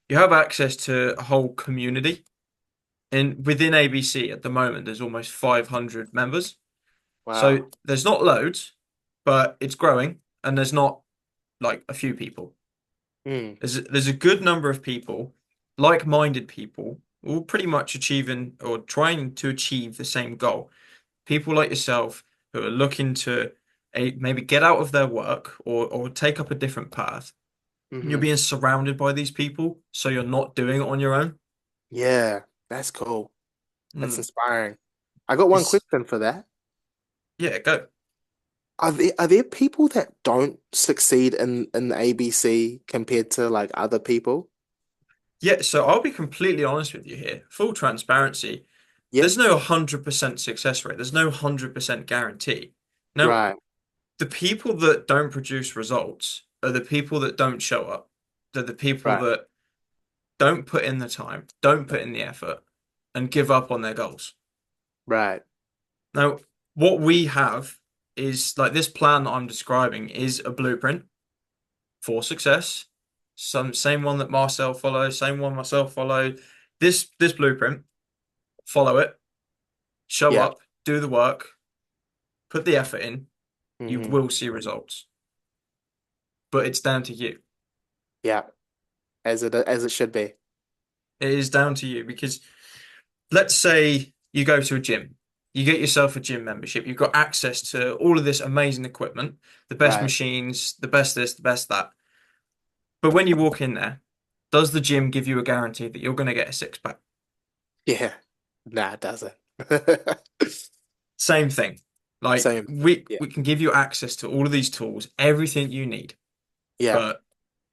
You have access to a whole community. And within ABC at the moment, there's almost 500 members. wow. So there's not loads, but it's growing, and there's not like a few people. Mm, There's a good number of people, like-minded people, all pretty much achieving or trying to achieve the same goal. People like yourself who are looking to maybe get out of their work or take up a different path. And you're hmm. being surrounded by these people, so you're not doing it on your own. Yeah, that's cool. That's Mm. inspiring. I got one It's question for that. yeah, go. Are there people that don't succeed in the ABC compared to like other people? Yeah, so I'll be completely honest with you here. Full transparency. Yeah. There's no 100% success rate. There's no 100% guarantee. Now, Right. the people that don't produce results are the people that don't show up. They're the people Right. that don't put in the time, don't put in the effort, and give up on their goals. Right. Now, what we have is like this plan that I'm describing is a blueprint for success. Some same one that Marcel followed, same one myself followed. This blueprint, follow it, show Yeah. up, do the work, put the effort in, you Hmm. will see results. But it's down to you. Yeah. As it should be. It is down to you because let's say you go to a gym, you get yourself a gym membership, you've got access to all of this amazing equipment, the best Right. machines, the best this, the best that. But when you walk in there, does the gym give you a guarantee that you're going to get a six pack? Yeah. Nah, it doesn't. Same thing. Like Same thing. we Yeah. we can give you access to all of these tools, everything you need, Yeah. but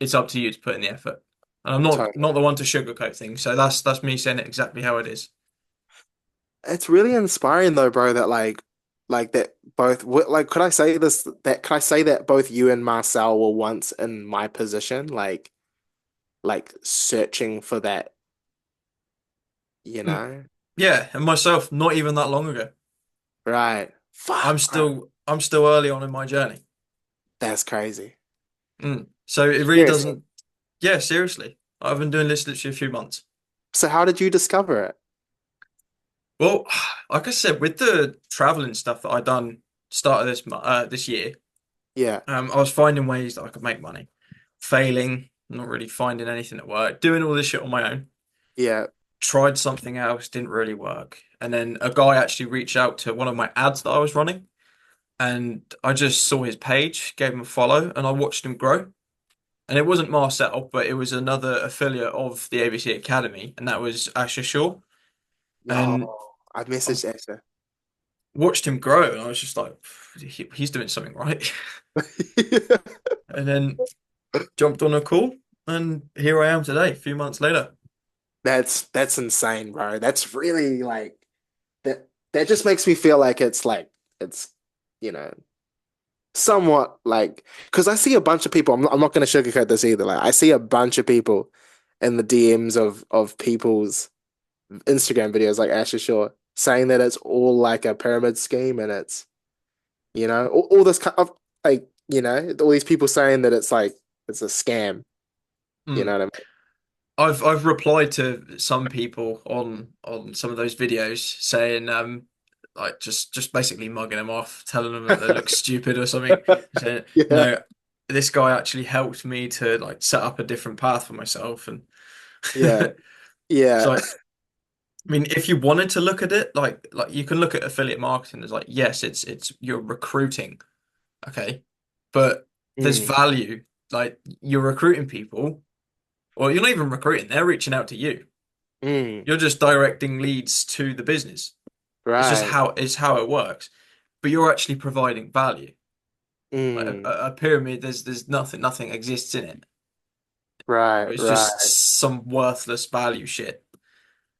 it's up to you to put in the effort. And I'm not Totally. the one to sugarcoat things, so that's me saying it exactly how it is. It's really inspiring though, bro, that like that both like could I say that both you and Marcel were once in my position? Like like searching for that, you Mm, know? yeah, and myself, not even that long ago. Right. I'm Fuck, bro. still early on in my journey. That's crazy. So it really Seriously. doesn't. Yeah, seriously. I've been doing this literally a few months. So how did you discover it? Well, like I said, with the traveling stuff that I done start of this year, Yeah. I was finding ways that I could make money. Failing, not really finding anything that worked. Doing all this shit on my own. Yeah. Tried something else, didn't really work. And then a guy actually reached out to one of my ads that I was running, and I just saw his page, gave him a follow, and I watched him grow. And it wasn't Marcel, but it was another affiliate of the ABC Academy, and that was Asher Shaw. Oh, And I I messaged Esther. watched him grow, and I was just like, he's doing something right. And then jumped on a call, and here I am today, a few months later. That's insane, bro. That's really like that just makes me feel like it's you know somewhat like because I see a bunch of people. I'm not going to sugarcoat this either. Like I see a bunch of people in the DMs of people's Instagram videos, like Asher Shaw, saying that it's all like a pyramid scheme and it's all this kind of like all these people saying that it's like it's a scam. You Mm. know what I've replied to some people on some of those videos saying like just basically mugging them off, telling them that they look stupid or something. I mean? Saying, Yeah, no, this guy actually helped me to like set up a different path for myself. And yeah, it's yeah. like, I mean, if you wanted to look at it, like you can look at affiliate marketing as like, yes, it's you're recruiting, okay, but there's Mm, value. Like you're recruiting people, or you're not even recruiting; they're reaching out to you. mm, You're just directing leads to the business. right. It's how it works. But you're actually providing value. Like Mm, a pyramid, there's nothing exists in it. right, It's just right. some worthless value shit.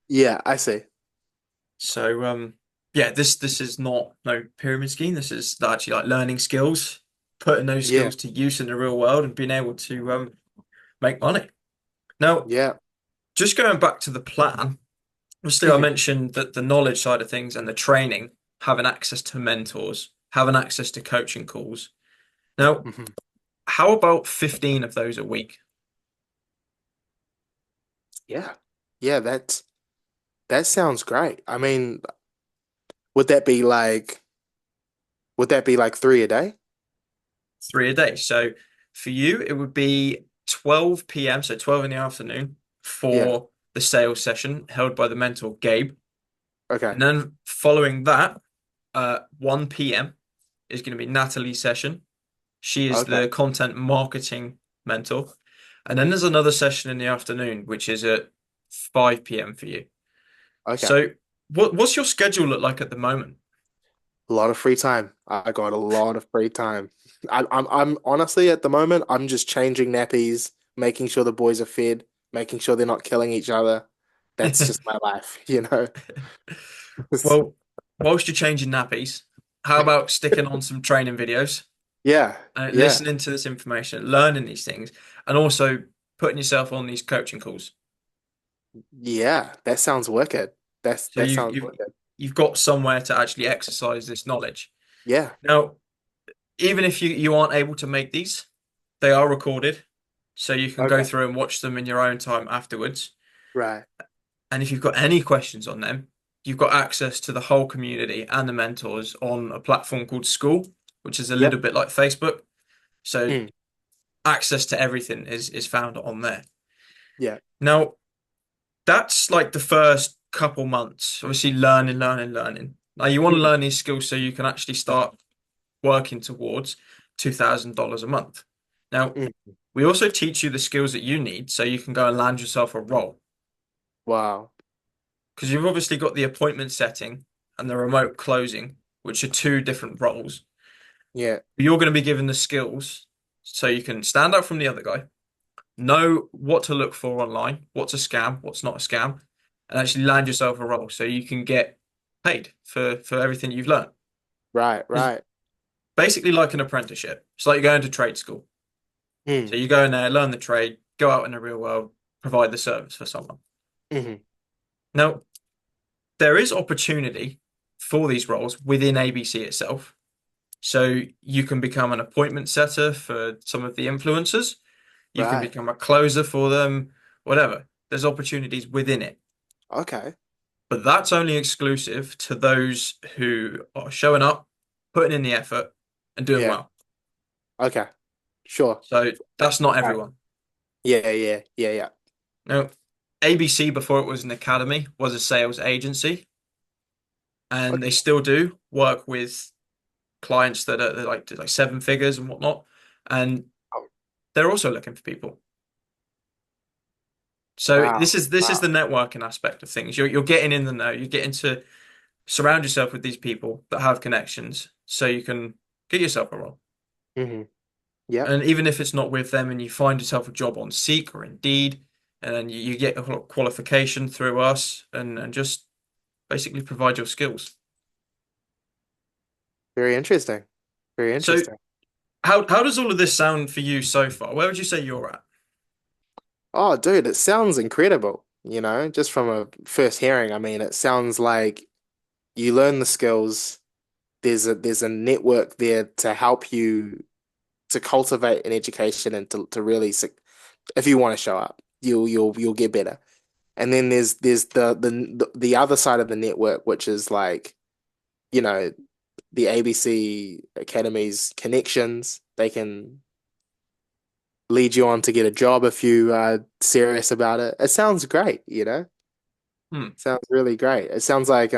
Yeah, I see. So yeah, this is not no pyramid scheme. This is actually like learning skills, putting those Yeah, skills to use in the real world and being able to make money. Now, yeah. just going back to the plan, obviously I Hmm. mentioned that the knowledge side of things and the training, having access to mentors, having access to coaching calls. Now, Hmm. how about 15 of those a week? Yeah, yeah. That sounds great. I mean, would that be like would that be like three a day? 3 a day. So for you, it would be 12 p.m., so 12 in the afternoon Yeah. for the sales session held by the mentor Gabe. Okay. And then following that, 1 p.m. is going to be Natalie's session. She is Okay. the content marketing mentor. And then there's another session in the afternoon, which is at 5 p.m. for you. Okay. So what's your schedule look like at the moment? A lot of free time. I got a lot of free time. I'm honestly at the moment, I'm just changing nappies, making sure the boys are fed, making sure they're not killing each other. That's just my life, you know? Well, whilst you're changing nappies, how about sticking on some training videos, Yeah. Yeah. listening to this information, learning these things, and also putting yourself on these coaching calls? Yeah. That sounds wicked. So That sounds wicked. you've got somewhere to actually exercise this knowledge. Yeah. Now, even if you aren't able to make these, they are recorded, so you can go Okay. through and watch them in your own time afterwards. Right. And if you've got any questions on them, you've got access to the whole community and the mentors on a platform called School, which is a little Yep. bit like Facebook. So Mm. access to everything is found on there. Yeah. Now, that's like the first couple months, obviously learning. Now you want to Mm. learn these skills so you can actually start working towards $2,000 a month. Now, Mm. we also teach you the skills that you need so you can go and land yourself a role. Wow. Because you've obviously got the appointment setting and the remote closing, which are two different roles. Yeah. You're going to be given the skills so you can stand out from the other guy, know what to look for online, what's a scam, what's not a scam, and actually land yourself a role so you can get paid for everything you've learned. Right. It's Right. basically like an apprenticeship. It's like you're going to trade school. Mm. So you go in there, learn the trade, go out in the real world, provide the service for someone. Hmm. Now, there is opportunity for these roles within ABC itself. So you can become an appointment setter for some of the influencers. You can Right. become a closer for them, whatever. There's opportunities within it. Okay. But that's only exclusive to those who are showing up, putting in the effort, and doing Yeah. well. Okay. Sure. So that's not Right. everyone. Yeah, yeah, yeah, yeah. Now, ABC, before it was an academy, was a sales agency, and Okay. they still do work with clients that are like seven figures and whatnot. And Oh, they're also looking for people. So wow. this is the Wow. networking aspect of things. You're getting in the know. You're getting to surround yourself with these people that have connections, so you can get yourself a role. Hmm. Yep. And even if it's not with them, and you find yourself a job on Seek or Indeed, and then you get a qualification through us, and just basically provide your skills. Very interesting. Very So interesting. how does all of this sound for you so far? Where would you say you're at? Oh, dude, it sounds incredible. Just from a first hearing, I mean, it sounds like you learn the skills. There's a network there to help you to cultivate an education and to really, if you want to show up, you'll get better. And then there's the other side of the network, which is like, you know, the ABC Academy's connections. They can lead you on to get a job if you are serious about it. It sounds great. Hmm. Sounds really great. It sounds like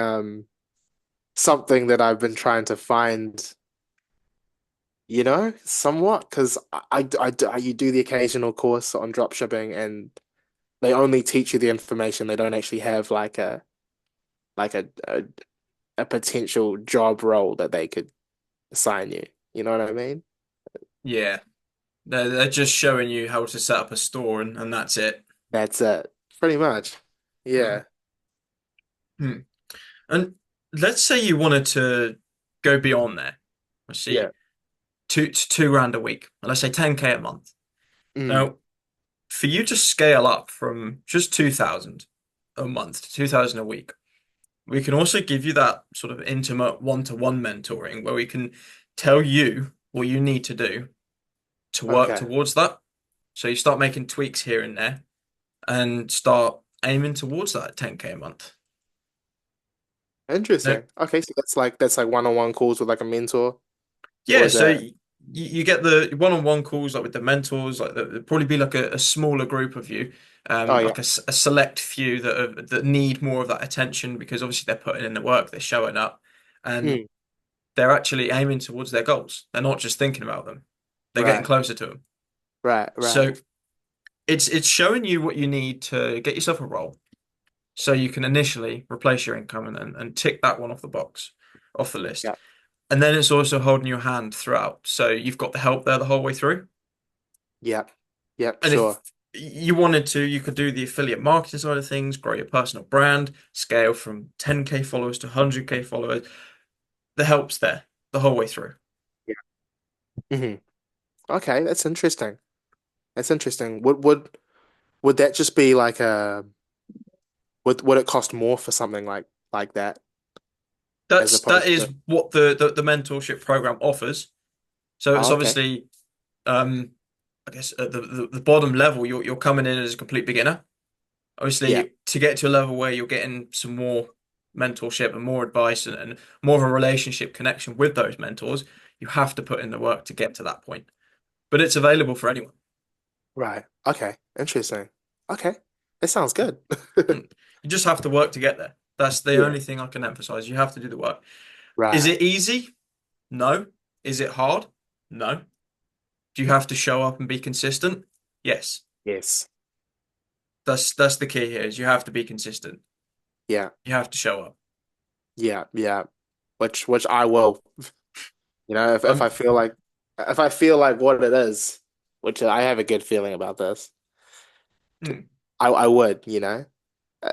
something that I've been trying to find, somewhat because you do the occasional course on dropshipping and they only teach you the information. They don't actually have like a potential job role that they could assign you. You know what I mean? Yeah, they're just showing you how to set up a store, and that's it. That's it. Pretty much. Hmm. Yeah. Hmm. And let's say you wanted to go beyond there. Let's Yeah. see, two grand a week. Let's say 10K a month. Mm. Now, for you to scale up from just 2,000 a month to 2,000 a week, we can also give you that sort of intimate one-to-one mentoring where we can tell you what you need to do to work Okay. towards that. So you start making tweaks here and there and start aiming towards that 10K a month. Now, Interesting. Okay, so that's like one-on-one calls with like a mentor, or yeah, is so that? you get the one-on-one calls like with the mentors, like there'd probably be like a smaller group of you, Oh yeah. like a select few that need more of that attention because obviously they're putting in the work, they're showing up, and Mm. they're actually aiming towards their goals. They're not just thinking about them; they're getting Right. closer to them. Right. Right. So it's showing you what you need to get yourself a role, so you can initially replace your income and tick that one off the box, off the list. Yep. And then it's also holding your hand throughout. So you've got the help there the whole way through. Yep. Yep. And if Sure. you wanted to, you could do the affiliate marketing side of things, grow your personal brand, scale from 10K followers to 100K followers. The help's there the whole way through. Yeah. Hmm. Okay, that's interesting. That's interesting. Would that just be like a would it cost more for something like that as That opposed is to? what the mentorship program offers. So it's Oh, okay. obviously, um, I guess at the bottom level, you're coming in as a complete beginner. Yeah. Obviously, to get to a level where you're getting some more mentorship and more advice and more of a relationship connection with those mentors, you have to put in the work to get to that point. But it's available for anyone. Right. Okay. Interesting. Okay. It sounds good. Mm. You just have to work to get there. That's the Yeah. only thing I can emphasize. You have to do the work. Is Right. it easy? No. Is it hard? No. Do you have to show up and be consistent? Yes. Yes. That's the key here is you have to be consistent. Yeah. You have to show up. Yeah. Yeah. Which I will. If I Um, feel like what it is, which I have a good feeling about this, mm, I would.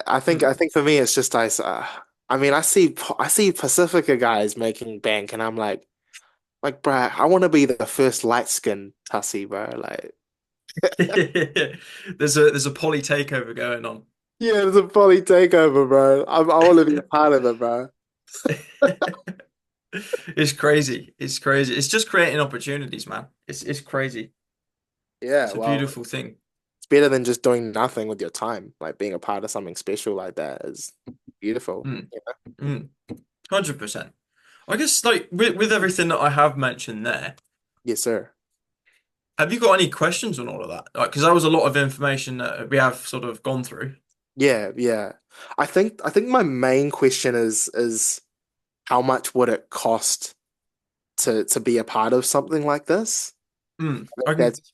I think mm. I think for me it's just I mean I see Pacifica guys making bank and I'm like bruh, I want to be the first light skin Tussie, bro. Like There's a poly takeover going on. Yeah, it's a fully takeover, bro. I want to be a part of it, bro. It's crazy. It's crazy. It's just creating opportunities, man. It's crazy. Yeah, It's a well, beautiful thing. it's better than just doing nothing with your time. Like being a part of something special like that is beautiful. Mm, 100%. I guess like with everything that I have mentioned there, Yes, sir. have you got any questions on all of that? Like, because that was a lot of information that we have sort of gone through. Yeah, yeah. I think my main question is how much would it cost to be a part of something like this? I think I can that's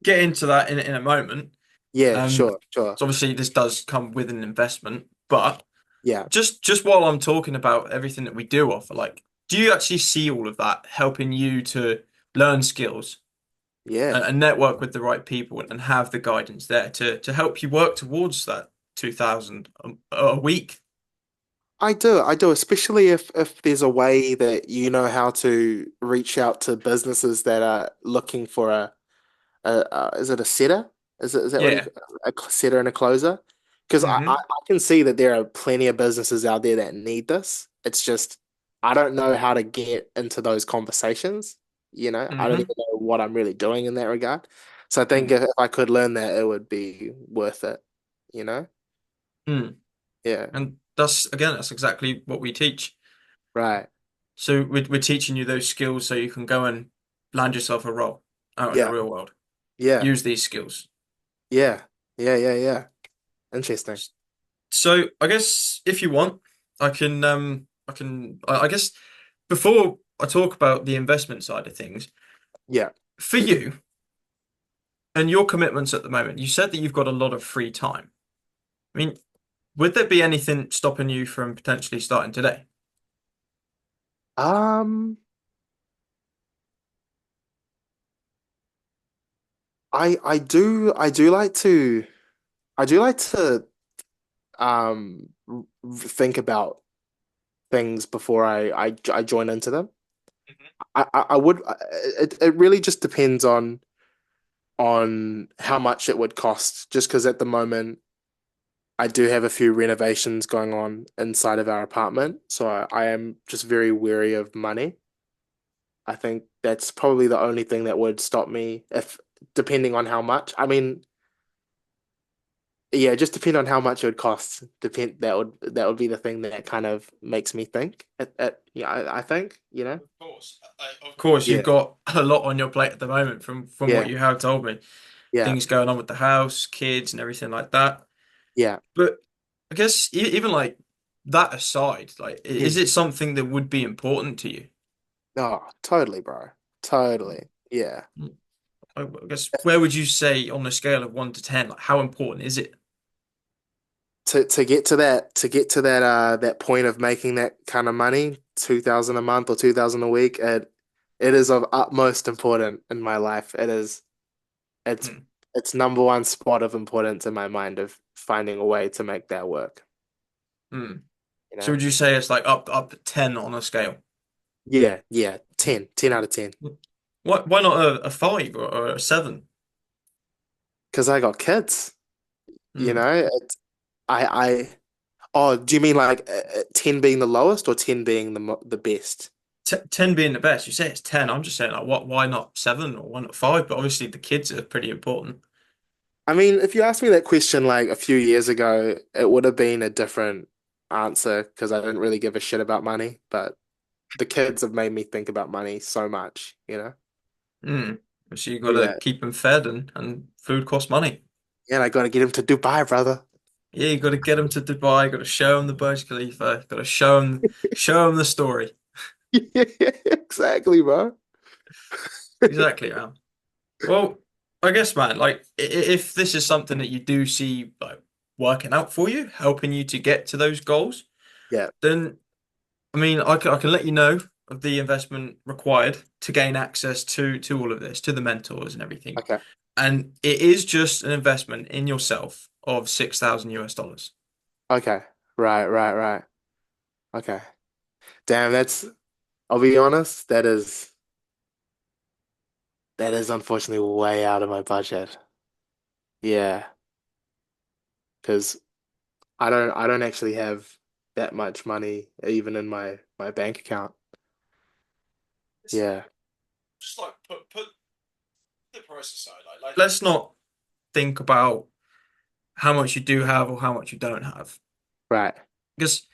get into that in a moment. yeah, Um, sure, sure. so obviously this does come with an investment, but Yeah, just while I'm talking about everything that we do offer, like, do you actually see all of that helping you to learn skills yeah. and network with the right people and have the guidance there to help you work towards that 2000 a week? I do, especially if there's a way that you know how to reach out to businesses that are looking for is it a setter? Is that what you Yeah. a setter and a closer? Because Hmm. I can see that there are plenty of businesses out there that need this. It's just I don't know how to get into those conversations. You know, I don't Hmm. even know what I'm really doing in that regard. So I think if I could learn that, it would be worth it. You know? Mm. Yeah. And that's exactly what we teach. Right. So we're teaching you those skills so you can go and land yourself a role out in the Yeah. real world. Yeah. Use these skills. Yeah. Yeah. Yeah. Yeah. Interesting. So I guess if you want, I guess before I talk about the investment side of things, Yeah. for you and your commitments at the moment, you said that you've got a lot of free time. I mean, would there be anything stopping you from potentially starting today? Um, I do like to think about things before I join into them. I would it really just depends on how much it would cost just because at the moment I do have a few renovations going on inside of our apartment, so I am just very wary of money. I think that's probably the only thing that would stop me if depending on how much. I mean, yeah, just depend on how much it would cost. That would be the thing that kind of makes me think. Yeah, I think, you know. Of course. Of course, you've Yeah, got a lot on your plate at the moment from what yeah, you have told me. yeah, Things going on with the house, kids, and everything like that. yeah. But I guess even like that aside, like, is Mm. it something that would be important to you? Oh, totally, bro. Totally. Yeah. I guess where would you say on a scale of 1 to 10, like how important is it? To get to that that point of making that kind of money, 2,000 a month or 2,000 a week, it is of utmost importance in my life. It's Hmm. it's number one spot of importance in my mind of finding a way to make that work, Hmm. you So know? would you say it's like up to 10 on a scale? Yeah, yeah. 10 out of 10. Why not a 5 or a 7? Because I got kids, you Hmm. know? I oh, do you mean like 10 being the lowest or 10 being the best? 10 being the best. You say it's 10. I'm just saying like why not 7 or why not 5? But obviously the kids are pretty important. I mean, if you asked me that question like a few years ago, it would have been a different answer because I didn't really give a shit about money, but the kids have made me think about money so much, you know? Hmm. So you got to Yeah. keep them fed and food costs money. Yeah, and I got to get him to Dubai, brother. Yeah, you got to get them to Dubai. Got to show them the Burj Khalifa. Got to show them the story. Yeah, exactly, bro. Exactly, man. Well, I guess, man, like if this is something that you do see like working out for you, helping you to get to those goals, Yeah. then I mean, I can let you know of the investment required to gain access to all of this, to the mentors and everything. Okay. And it is just an investment in yourself of 6,000 US dollars. Okay. Right, right, right. Okay. Damn, I'll be honest, that is unfortunately way out of my budget. Yeah, because I don't actually have that much money even in my bank account. It's Yeah, just like put the price aside. Like let's not think about how much you do have or how much you don't have. right. Because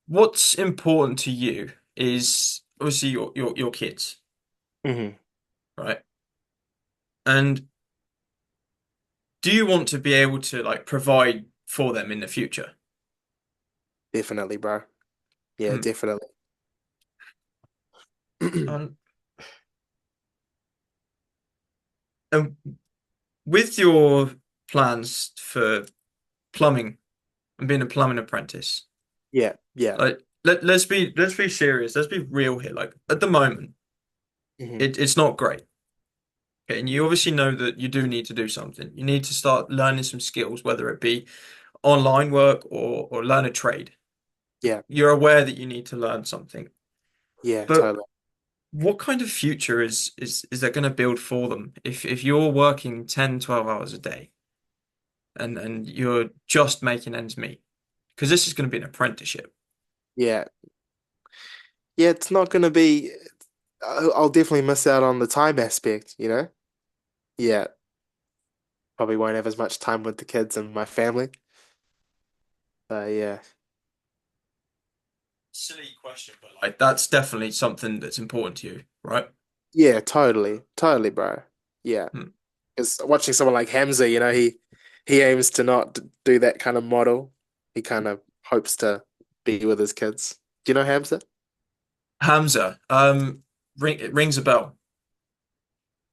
what's important to you is obviously your kids, Hmm. right? And do you want to be able to like provide for them in the future? Definitely, bro. Yeah, Hmm. definitely. And, and with your plans for plumbing and being a plumbing apprentice, Yeah, yeah. like let's be serious, let's be real here. Like at the moment, Hmm. it's not great. Okay, and you obviously know that you do need to do something. You need to start learning some skills, whether it be online work or learn a trade. Yeah, You're aware that you need to learn something. yeah, But totally. what kind of future is that going to build for them if you're working 10, 12 hours a day and you're just making ends meet? Because this is going to be an apprenticeship. Yeah, yeah. It's not gonna be. I'll definitely miss out on the time aspect, you know? Yeah, probably won't have as much time with the kids and my family. Yeah. Silly question, but like that's definitely something that's important to you, right? Yeah, totally. Totally, bro. Yeah. Hmm. Because watching someone like Hamza, you know, he aims to not do that kind of model. He kind of hopes to be with his kids. Do you know Hamza? Hamza, it rings a bell.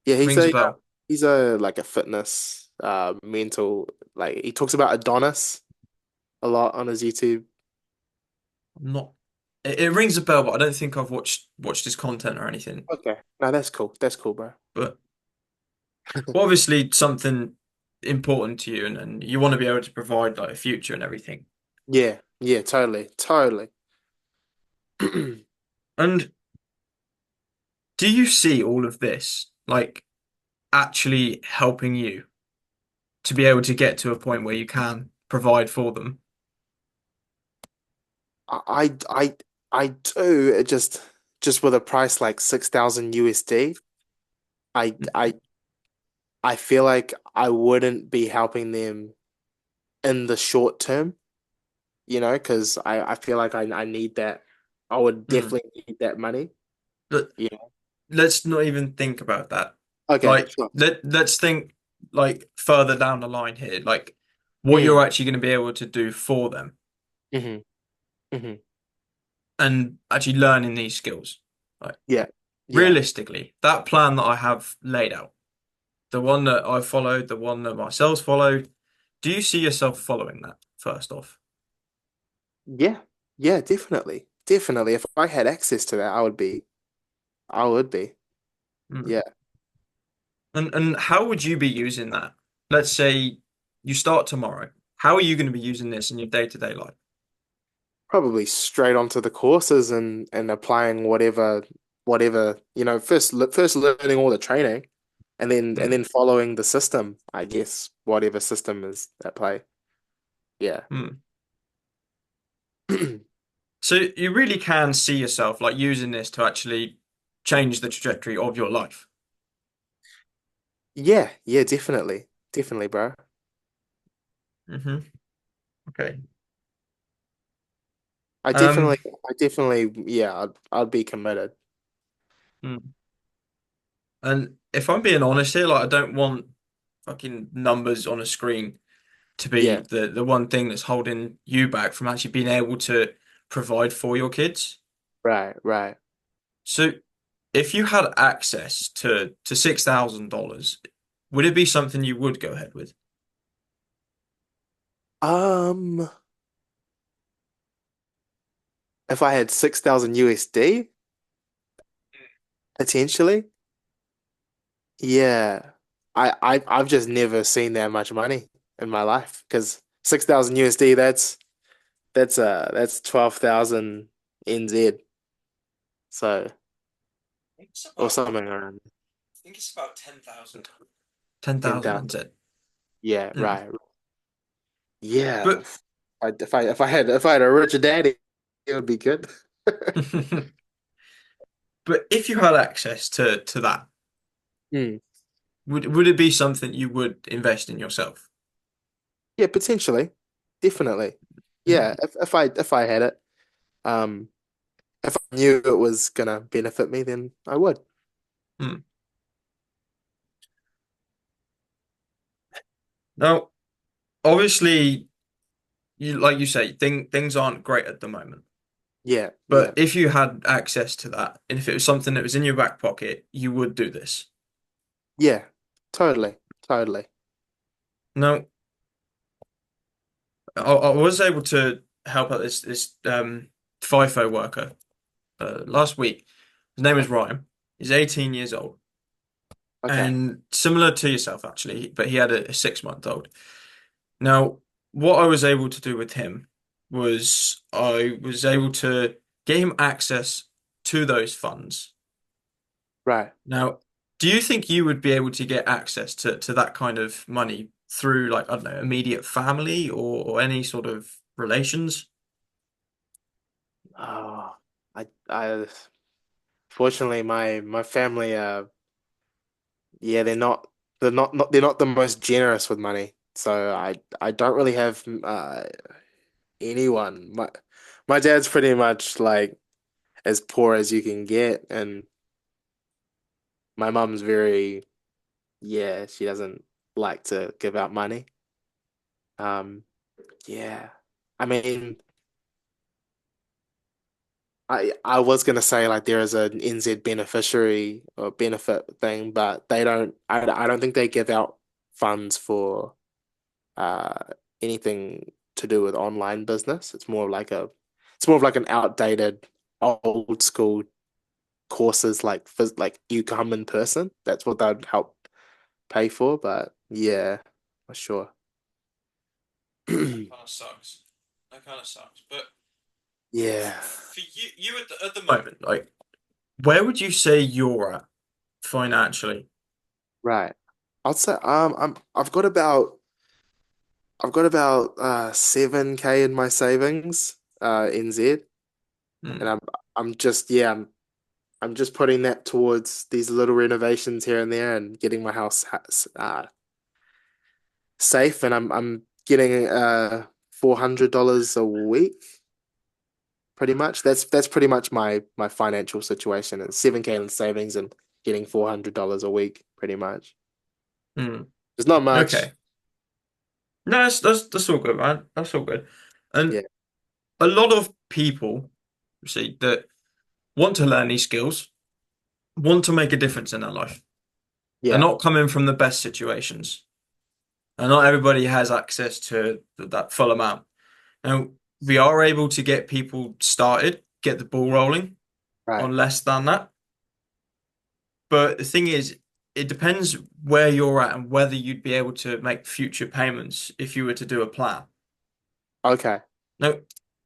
Yeah, Rings a bell. he's a like a fitness mental like he talks about Adonis a lot on his YouTube. I'm not. It rings a bell, but I don't think I've watched his content or anything. Okay. No, that's cool. That's cool, bro. But obviously something important to you, and you want to be able to provide like a future and everything. Yeah, yeah, totally. Totally. And do you see all of this like actually helping you to be able to get to a point where you can provide for them? I I I do it just with a price like 6,000 USD. I I feel like I wouldn't be helping them in the short term, you know, because I feel like I need that. I would Mm. definitely need that money. But You know. let's not even think about that. Okay, Like sure. let's think like further down the line here, like what Mm, you're actually going to be able to do for them hmm. Hmm. and actually learning these skills. Like Yeah, yeah. realistically, that plan that I have laid out, the one that I followed, the one that myself followed, do you see yourself following that first off? Yeah, yeah, definitely. Definitely. If I had access to that, I would be. Mm. Yeah. And how would you be using that? Let's say you start tomorrow. How are you going to be using this in your day-to-day life? Probably straight onto the courses and applying whatever, you know, first learning all the training and Mm. then following the system, I guess, whatever system is at play. Yeah. Mm. So you really can see yourself like using this to actually change the trajectory of your life. Yeah, yeah, definitely. Definitely, bro. Okay. I Um, definitely, yeah, I'd be committed. mm. And if I'm being honest here, like I don't want fucking numbers on a screen to be Yeah, the one thing that's holding you back from actually being able to provide for your kids. right, right. So if you had access to $6,000, would it be something you would go ahead with? Um, if I had 6,000 USD, potentially, yeah. I've just never seen that much money in my life because 6,000 USD, that's 12,000 NZ. So, It's or about, something around I think it's about 10,000. 10,000 10,000. and said. Yeah, Mm. right. Yeah. But If I had a richer daddy, it would be good. but if you had access to that, Hmm. would it be something you would invest in yourself? Yeah, potentially. Definitely. Yeah, Mm. if I had it, um, if I knew it was gonna benefit me, then I would. Mm. Now, obviously, like you say, things aren't great at the moment. Yeah, yeah, But if you had access to that, and if it was something that was in your back pocket, you would do this. yeah. Totally, totally. Now, I was able to help out this FIFO worker last week. His name is Ryan. He's 18 years old, Okay, and similar to yourself actually, but he had a 6 month old. Now, what I was able to do with him was I was able to get him access to those funds. right. Now, do you think you would be able to get access to that kind of money through like, I don't know, immediate family or any sort of relations? Oh, I fortunately my family yeah, they're not the most generous with money. So I don't really have anyone. My dad's pretty much like as poor as you can get, and my mum's very, yeah, she doesn't like to give out money. Um, yeah. I mean, I was gonna say like there is an NZ beneficiary or benefit thing, but they don't. I don't think they give out funds for uh anything to do with online business. It's more of like an outdated, old school courses like you come in person. That's what they'd help pay for. But yeah, for sure. That kind of sucks. That kind of sucks. But Yeah, for you at the moment, like, where would you say you're at financially? right. I'd say I've got about 7K in my savings NZ, and Hmm. I'm just yeah I'm just putting that towards these little renovations here and there and getting my house safe, and I'm getting $400 a week pretty much. That's pretty much my financial situation. It's 7K in savings and getting $400 a week pretty much. Hmm. It's not much. Okay. No, that's all good, man. That's all good. Yeah, And a lot of people, see, that want to learn these skills, want to make a difference in their life. They're yeah, not coming from the best situations. And not everybody has access to that full amount. Now, we are able to get people started, get the ball rolling right. on less than that. But the thing is, it depends where you're at and whether you'd be able to make future payments if you were to do a plan. Okay. Now,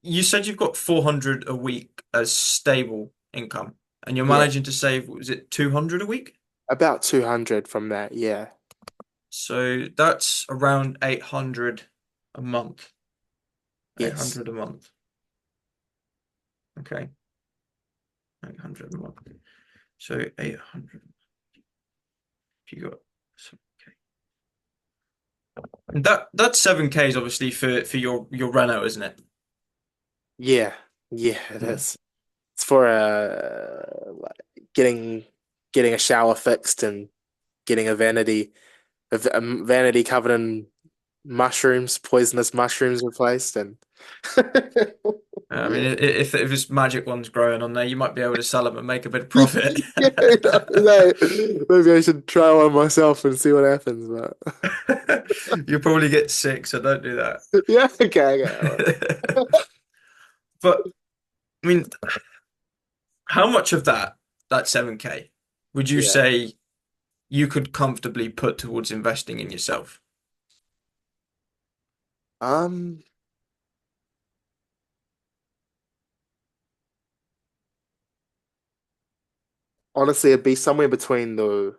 you said you've got 400 a week as stable income, and you're Yeah. managing to save, what was it, 200 a week? About 200 from that. Yeah. So that's around 800 a month. Yes. 800 a month. Okay. 800 a month. So 800 if you got okay. And that's 7K is obviously for your Renault, isn't it? Yeah. Yeah, it Hmm. is. It's for like getting a shower fixed and getting a vanity covered in mushrooms, poisonous mushrooms replaced, and I mean, yeah, if this magic one's growing on there, you might be able to sell them and make a bit of profit. yeah, no, maybe I should try one myself and see what happens. But You'll probably get sick, so don't do that. yeah, okay, okay, But I mean, how much of that 7K would you yeah. say you could comfortably put towards investing in yourself? Um, Honestly, it'd be somewhere between the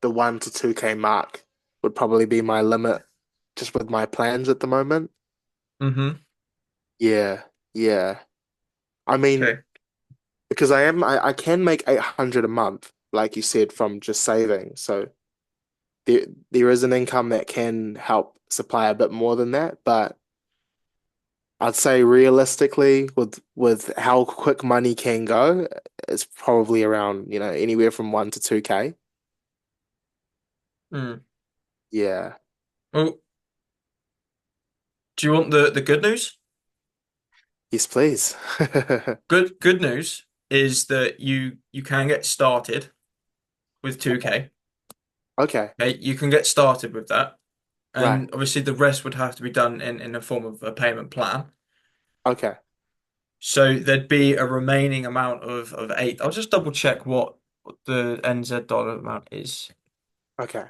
the 1 to 2K mark would probably be my limit just with my plans at the moment. Mm-hmm. Yeah, yeah. I mean, Okay. because I can make 800 a month, like you said, from just saving. So there is an income that can help supply a bit more than that, but I'd say realistically, with how quick money can go, it's probably around, anywhere from 1 to 2K. Mm. Yeah. Well, do you want the good news? Yes, please. Good news is that you can get started with 2K. Okay. Okay, you can get started with that. Right. And obviously the rest would have to be done in the form of a payment plan. Okay. So there'd be a remaining amount of eight. I'll just double check what the NZ dollar amount is. Okay.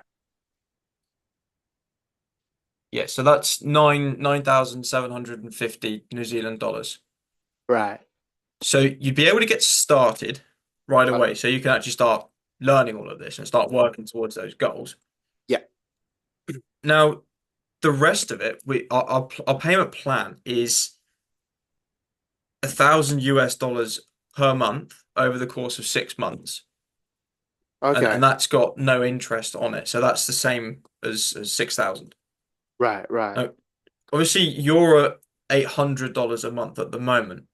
Yeah, so that's 9,750 New Zealand dollars. Right. So you'd be able to get started right Okay. away. So you can actually start learning all of this and start working towards those goals. Yeah. Now, the rest of it, our payment plan is 1,000 US dollars per month over the course of 6 months. And Okay. that's got no interest on it. So that's the same as 6,000. Right. Right. Now, obviously, you're at $800 a month at the moment,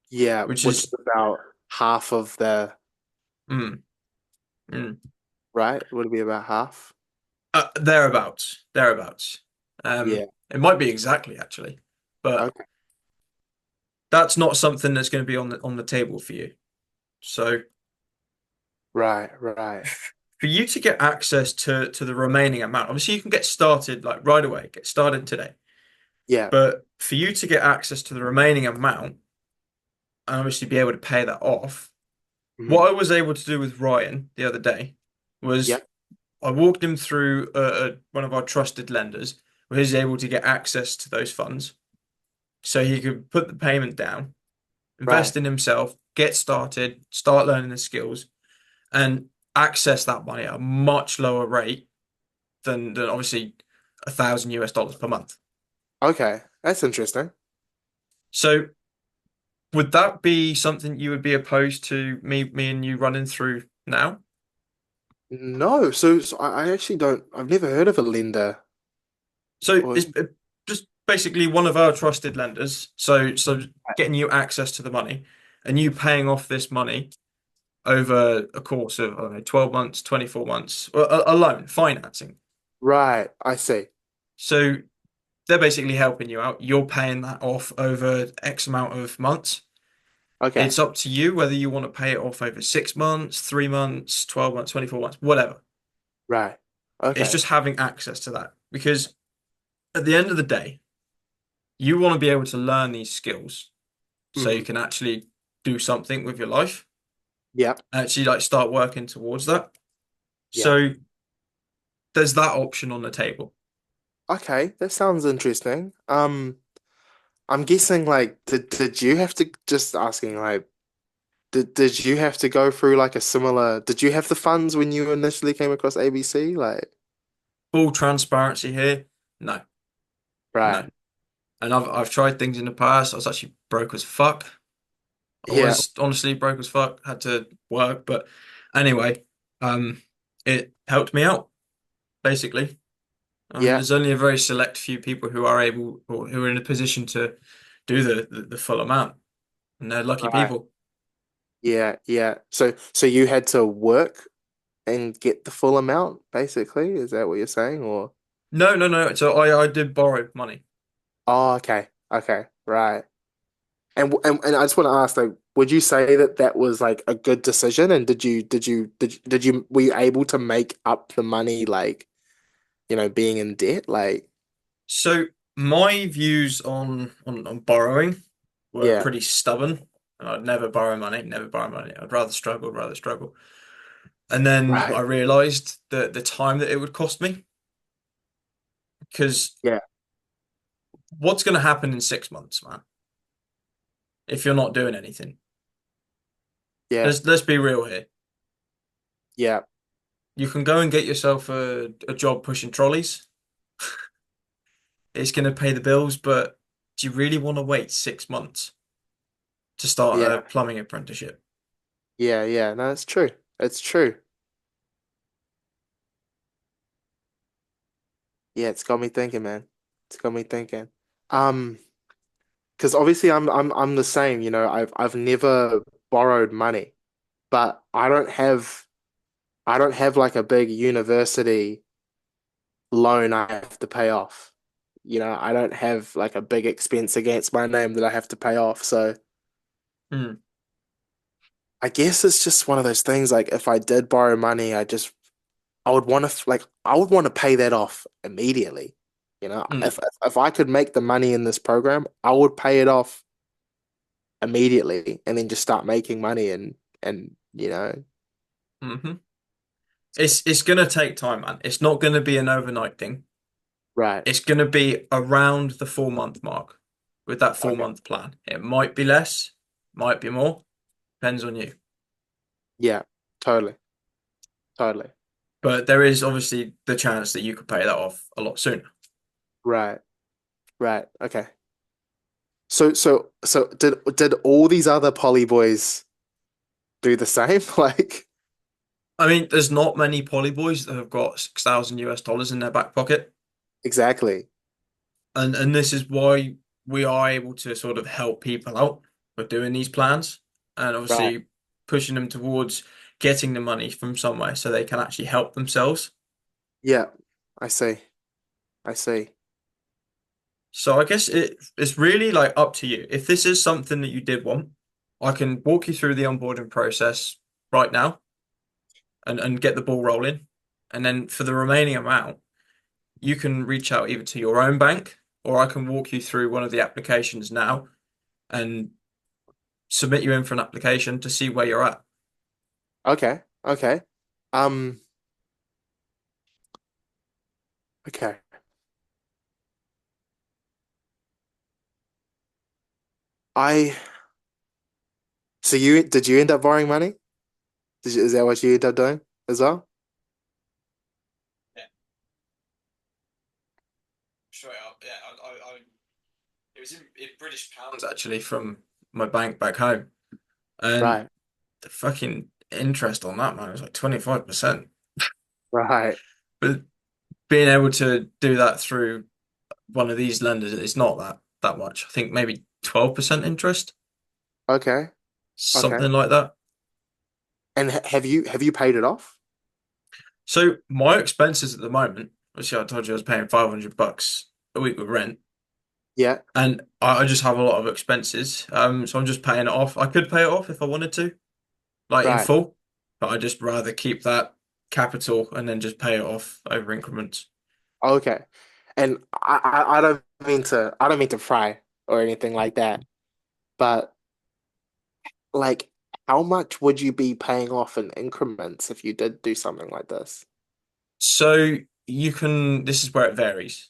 Yeah, which which is is about half of the, mm, mm, right? Would it be about half? thereabouts, thereabouts. Yeah. It might be exactly actually, but Okay. that's not something that's going to be on the table for you. So Right. Right. for you to get access to the remaining amount, obviously you can get started like right away, get started today. Yeah. But for you to get access to the remaining amount and obviously be able to pay that off, Hmm. what I was able to do with Ryan the other day Yeah. was I walked him through one of our trusted lenders where he's able to get access to those funds so he could put the payment down, Right. invest in himself, get started, start learning the skills, and access that money at a much lower rate than obviously 1,000 US dollars per month. Okay. That's interesting. So would that be something you would be opposed to me and you running through now? No, so I actually don't. I've never heard of a lender. So Or it's just basically one of our trusted lenders. So getting you access to the money and you paying off this money over a course of, I don't know, 12 months, 24 months, or a loan, financing. right. I see. So they're basically helping you out. You're paying that off over X amount of months. Okay. It's up to you whether you want to pay it off over 6 months, 3 months, 12 months, 24 months, whatever. Right. It's Okay. just having access to that because at the end of the day, you want to be able to learn these skills so Hmm. you can actually do something with your life, Yeah. actually like start working towards that. Yeah. So there's that option on the table. Okay. That sounds interesting. I'm guessing like did you have to just asking like did you have to go through like a similar did you have the funds when you initially came across ABC? Like Full transparency here. No, right. no. And I've tried things in the past. I was actually broke as fuck. I Yeah. was honestly broke as fuck. Had to work, but anyway, um, it helped me out basically. Yeah. There's only a very select few people who are able or who are in a position to do the full amount, and they're lucky Right. people. Yeah. Yeah. So you had to work and get the full amount, basically? Is that what you're saying? Or No, no, no. So I did borrow money. oh, okay, okay, right. And I just want to ask, like, would you say that that was like a good decision? And were you able to make up the money, like, being in debt? Like, So my views on borrowing were yeah, pretty stubborn. I'd never borrow money, never borrow money. I'd rather struggle, rather struggle. And then right, I realized that the time that it would cost me, because yeah, what's going to happen in 6 months, man, if you're not doing anything? yeah, Let's be real here. yeah, You can go and get yourself a job pushing trolleys. It's going to pay the bills, but do you really want to wait 6 months to start a Yeah. plumbing apprenticeship? Yeah, yeah. No, it's true. It's true. Yeah, it's got me thinking, man. It's got me thinking. Um, because obviously I'm the same, I've never borrowed money, but I don't have like a big university loan I have to pay off. I don't have like a big expense against my name that I have to pay off. So Hmm. I guess it's just one of those things like if I did borrow money, I would want to I would want to pay that off immediately. Hmm. If I could make the money in this program, I would pay it off immediately and then just start making money and Hmm. It's gonna take time, man. It's not gonna be an overnight thing. right. It's gonna be around the 4 month mark with that four Okay. month plan. It might be less, might be more, depends on you. Yeah, totally. Totally. But there is obviously the chance that you could pay that off a lot sooner. Right. Right. Okay. So did all these other poly boys do the same? Like I mean, there's not many poly boys that have got 6,000 US dollars in their back pocket. exactly. And this is why we are able to sort of help people out with doing these plans and Right. obviously pushing them towards getting the money from somewhere so they can actually help themselves. Yeah. I see. I see. So I guess it's really like up to you. If this is something that you did want, I can walk you through the onboarding process right now and get the ball rolling. And then for the remaining amount, you can reach out either to your own bank or I can walk you through one of the applications now and submit you in for an application to see where you're at. Okay. Okay. Um, okay. I so you did you end up borrowing money? Is that what you ended up doing as well? Yeah, straight up. Yeah, it was in British pounds actually from my bank back home, and Right. the fucking interest on that man was like 25%. Right. But being able to do that through one of these lenders, it's not that much. I think maybe 12% interest, Okay. Okay. something like that. And have you paid it off? So my expenses at the moment, obviously I told you I was paying 500 bucks a week with rent, Yeah. and I just have a lot of expenses. So I'm just paying it off. I could pay it off if I wanted to, like in Right. full, but I just rather keep that capital and then just pay it off over increments. Okay. And I don't mean to pry or anything like that, but like how much would you be paying off in increments if you did do something like this? So you can, this is where it varies.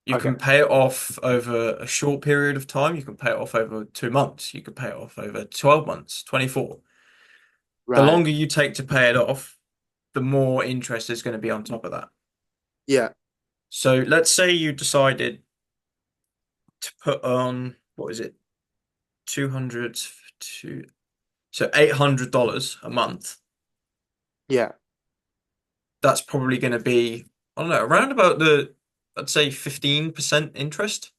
You Okay. can pay it off over a short period of time. You can pay it off over 2 months. You can pay it off over 12 months, 24. The Right. longer you take to pay it off, the more interest is going to be on top of that. Yeah. So let's say you decided to put on, what is it, 200 to, so $800 a month. Yeah. That's probably going to be, I don't know, around about I'd say 15% interest.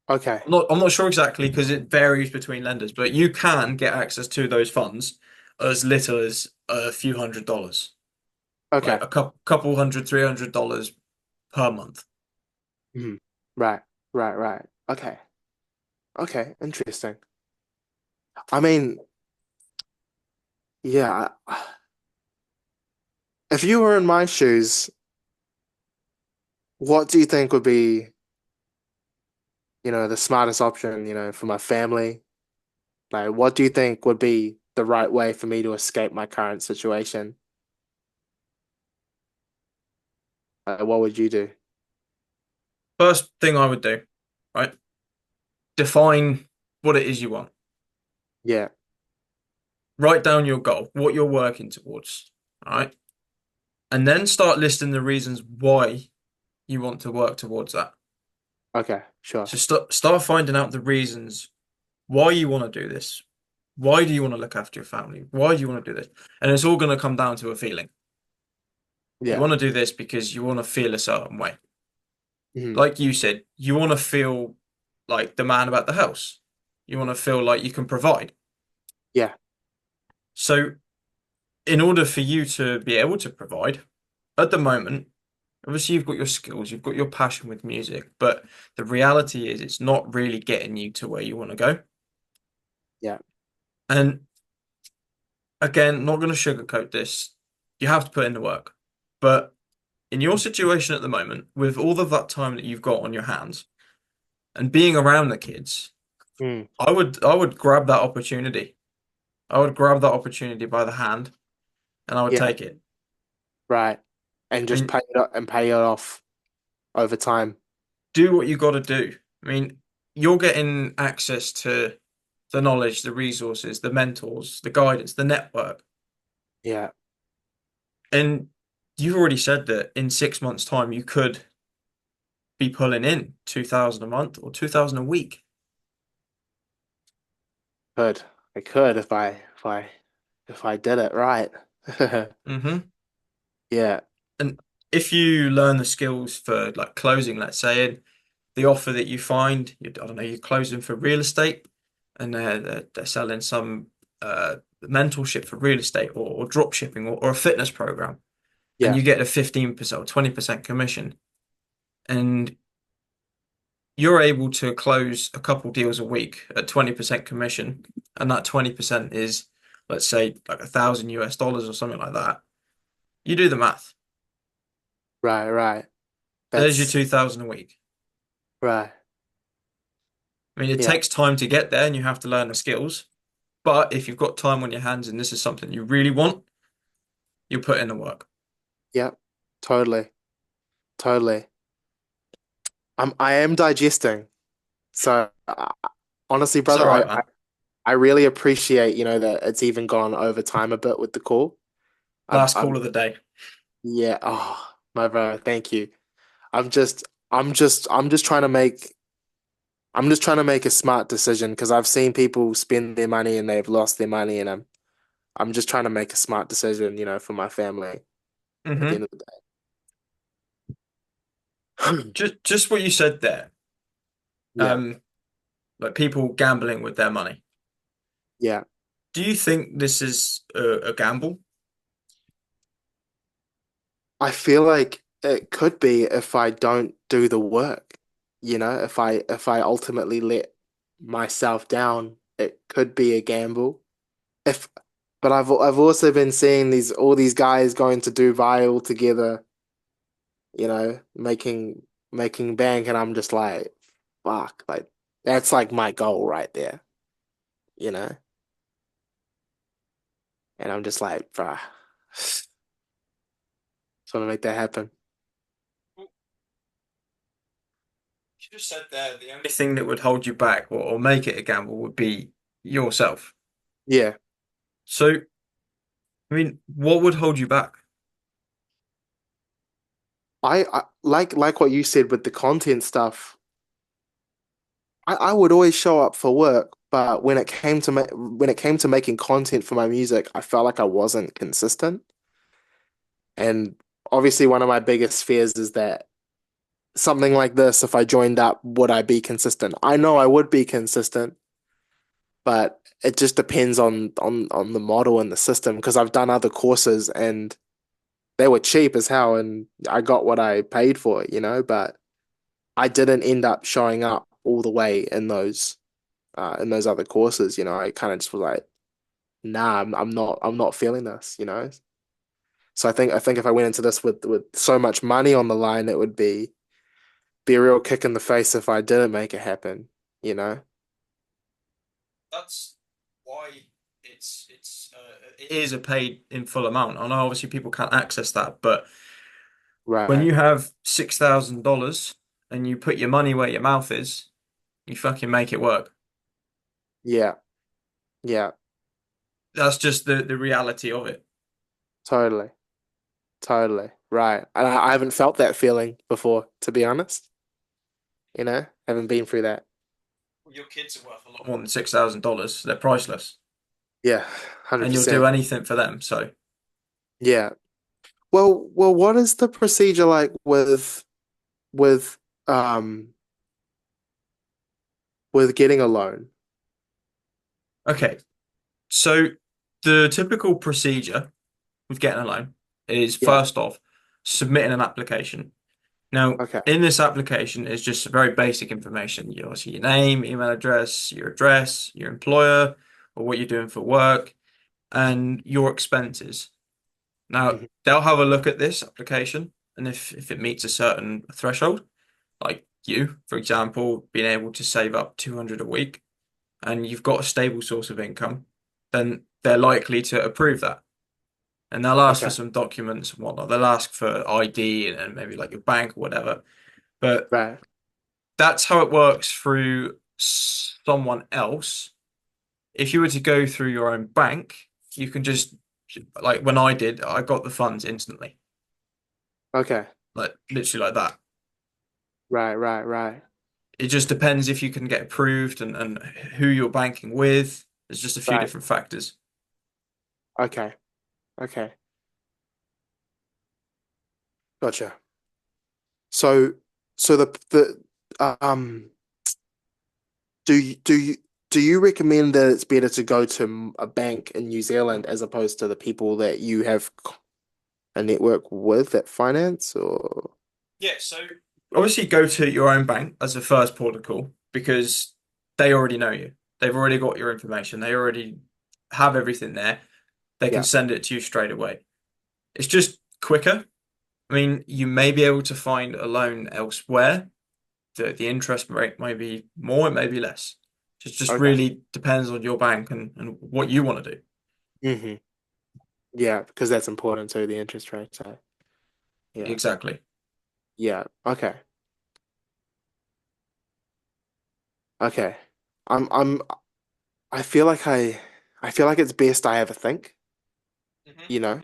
Okay. I'm not sure exactly because it varies between lenders, but you can get access to those funds as little as a few $100s, like Okay. a couple hundred, $300 per month. Mhm. Right. Right. Right. Okay. Okay. Interesting. I mean, yeah, if you were in my shoes, what do you think would be, the smartest option, for my family? Like, what do you think would be the right way for me to escape my current situation? What would you do? First thing I would do, right? Define what it is you want. Yeah. Write down your goal, what you're working towards. all right? And then start listing the reasons why you want to work towards that. Okay, sure. So start finding out the reasons why you want to do this. Why do you want to look after your family? Why do you want to do this? And it's all going to come down to a feeling. You Yeah. want to do this because you want to feel a certain way. Hmm. Like you said, you want to feel like the man about the house. You want to feel like you can provide. Yeah. So, in order for you to be able to provide, at the moment, obviously you've got your skills, you've got your passion with music, but the reality is it's not really getting you to where you want to go. Yeah. And again, not going to sugarcoat this. You have to put in the work. But in your situation at the moment, with all of that time that you've got on your hands and being around the kids, Mm. I would grab that opportunity. I would grab that opportunity by the hand and I would Yeah. take it. Right. And I just mean, pay it off over time. do what you got to do. I mean, you're getting access to the knowledge, the resources, the mentors, the guidance, the network. Yeah. And you've already said that in 6 months' time you could be pulling in 2,000 a month or 2,000 a week. Could. I could if I did it right. Hmm. Yeah. And if you learn the skills for like closing, let's say, and the offer that you find, I don't know, you're closing for real estate and they're selling some mentorship for real estate or drop shipping or a fitness program, and Yeah. you get a 15% or 20% commission, and you're able to close a couple deals a week at 20% commission, and that 20% is, let's say, like 1,000 US dollars or something like that. You do the math. Right, right. There's your That's 2,000 a week. right. I mean, it Yeah. takes time to get there and you have to learn the skills. But if you've got time on your hands and this is something you really want, you put in the work. Yeah. Totally. Totally. I am digesting. So honestly, It's all brother, right, man. I really appreciate, that it's even gone over time a bit with the call. Last I'm call of the day. yeah, oh, my brother, thank you. I'm just trying to make a smart decision because I've seen people spend their money and they've lost their money, and I'm just trying to make a smart decision, for my family at the end Hmm. of the day. Just what you said there. Yeah, Um, like people gambling with their money. yeah. Do you think this is a gamble? I feel like it could be if I don't do the work, if I ultimately let myself down, it could be a gamble. If but I've also been seeing these all these guys going to Dubai all together, making bank, and I'm just like, fuck, like that's like my goal right there, you know? And I'm just like, bruh, just want to make that happen. You just said there the only thing that would hold you back or make it a gamble would be yourself. Yeah. So, I mean, what would hold you back? I like what you said with the content stuff. I would always show up for work, but when it came to making content for my music, I felt like I wasn't consistent. And obviously, one of my biggest fears is that something like this, if I joined up, would I be consistent? I know I would be consistent, but it just depends on the model and the system because I've done other courses and they were cheap as hell and I got what I paid for, but I didn't end up showing up all the way in those other courses, I kind of just was like, nah, I'm not feeling this. So I think if I went into this with so much money on the line, it would be a real kick in the face if I didn't make it happen, you know? That's why it is a paid in full amount. I know obviously people can't access that, but when Right. you have $6,000 and you put your money where your mouth is, you fucking make it work. Yeah. Yeah. That's just the reality of it. Totally. Totally. Right. I haven't felt that feeling before, to be honest. Haven't been through that. Well, your kids are worth a lot more than $6,000. They're priceless, Yeah, and you'll do 100%. anything for them. So, Yeah. Well, what is the procedure like with um with getting a loan? okay. So the typical procedure with getting a loan is Yeah. first off submitting an application. Now, Okay. in this application is just very basic information. You obviously your name, email address, your employer, or what you're doing for work, and your expenses. Now, Hmm. they'll have a look at this application, and if it meets a certain threshold, like you, for example, being able to save up 200 a week, and you've got a stable source of income, then they're likely to approve that. And they'll ask for Okay. some documents and whatnot. They'll ask for ID and maybe like your bank or whatever. But Right. that's how it works through someone else. If you were to go through your own bank, you can just, like when I did, I got the funds instantly, Okay. like literally like that. Right, right, right. It just depends if you can get approved and who you're banking with. There's just a few Right. different factors. Okay. Okay. Gotcha. So so um do you do you recommend that it's better to go to a bank in New Zealand as opposed to the people that you have a network with at finance or Yeah, so obviously go to your own bank as a first port of call because they already know you. They've already got your information. They already have everything there. They can yeah. send it to you straight away. It's just quicker. I mean, you may be able to find a loan elsewhere. The interest rate may be more, it may be less. Just Okay. really depends on your bank and what you want to do. Hmm. Yeah, because that's important too, the interest rate. So yeah. Exactly. Yeah. Okay. Okay. I'm I feel like I feel like it's best I have a think, Hmm. you know?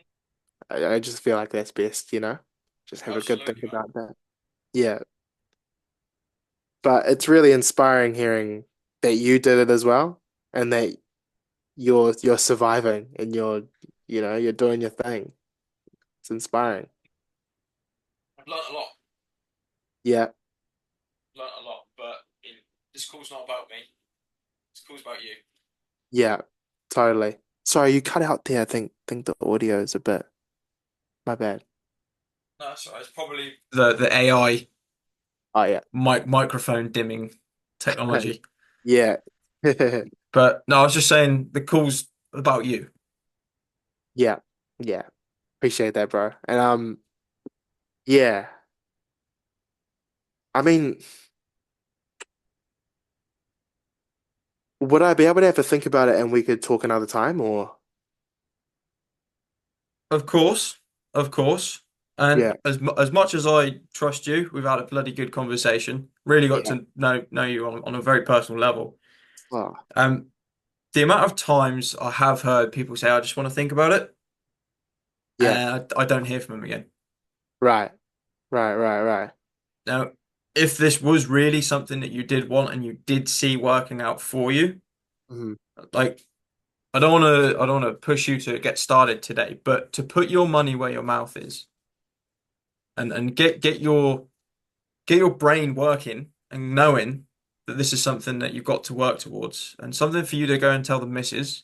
I just feel like that's best, Just have a good think Absolutely, man. about that. Yeah. But it's really inspiring hearing that you did it as well and that you're surviving and you're doing your thing. It's inspiring. I've learned a lot. Yeah. Learned a lot, but this call's not about me. This call's about you. Yeah. Totally. Sorry, you cut out there. I think the audio is a bit my bad. No, that's all right. It's probably the AI Oh yeah. microphone dimming technology. Yeah. But no, I was just saying the call's about you. Yeah. Yeah. Appreciate that, bro. And yeah. I mean, would I be able to have a think about it and we could talk another time or Of course, of course. yeah. And as much as I trust you, we've had a bloody good conversation. Really got Yeah. to know you on a very personal level. Oh, Um, the amount of times I have heard people say, "I just want to think about it," yeah. and I don't hear from them again. Right. Right, right, right. Now, if this was really something that you did want and you did see working out for you, Hmm. like I don't want to push you to get started today, but to put your money where your mouth is and get your brain working and knowing that this is something that you've got to work towards and something for you to go and tell the missus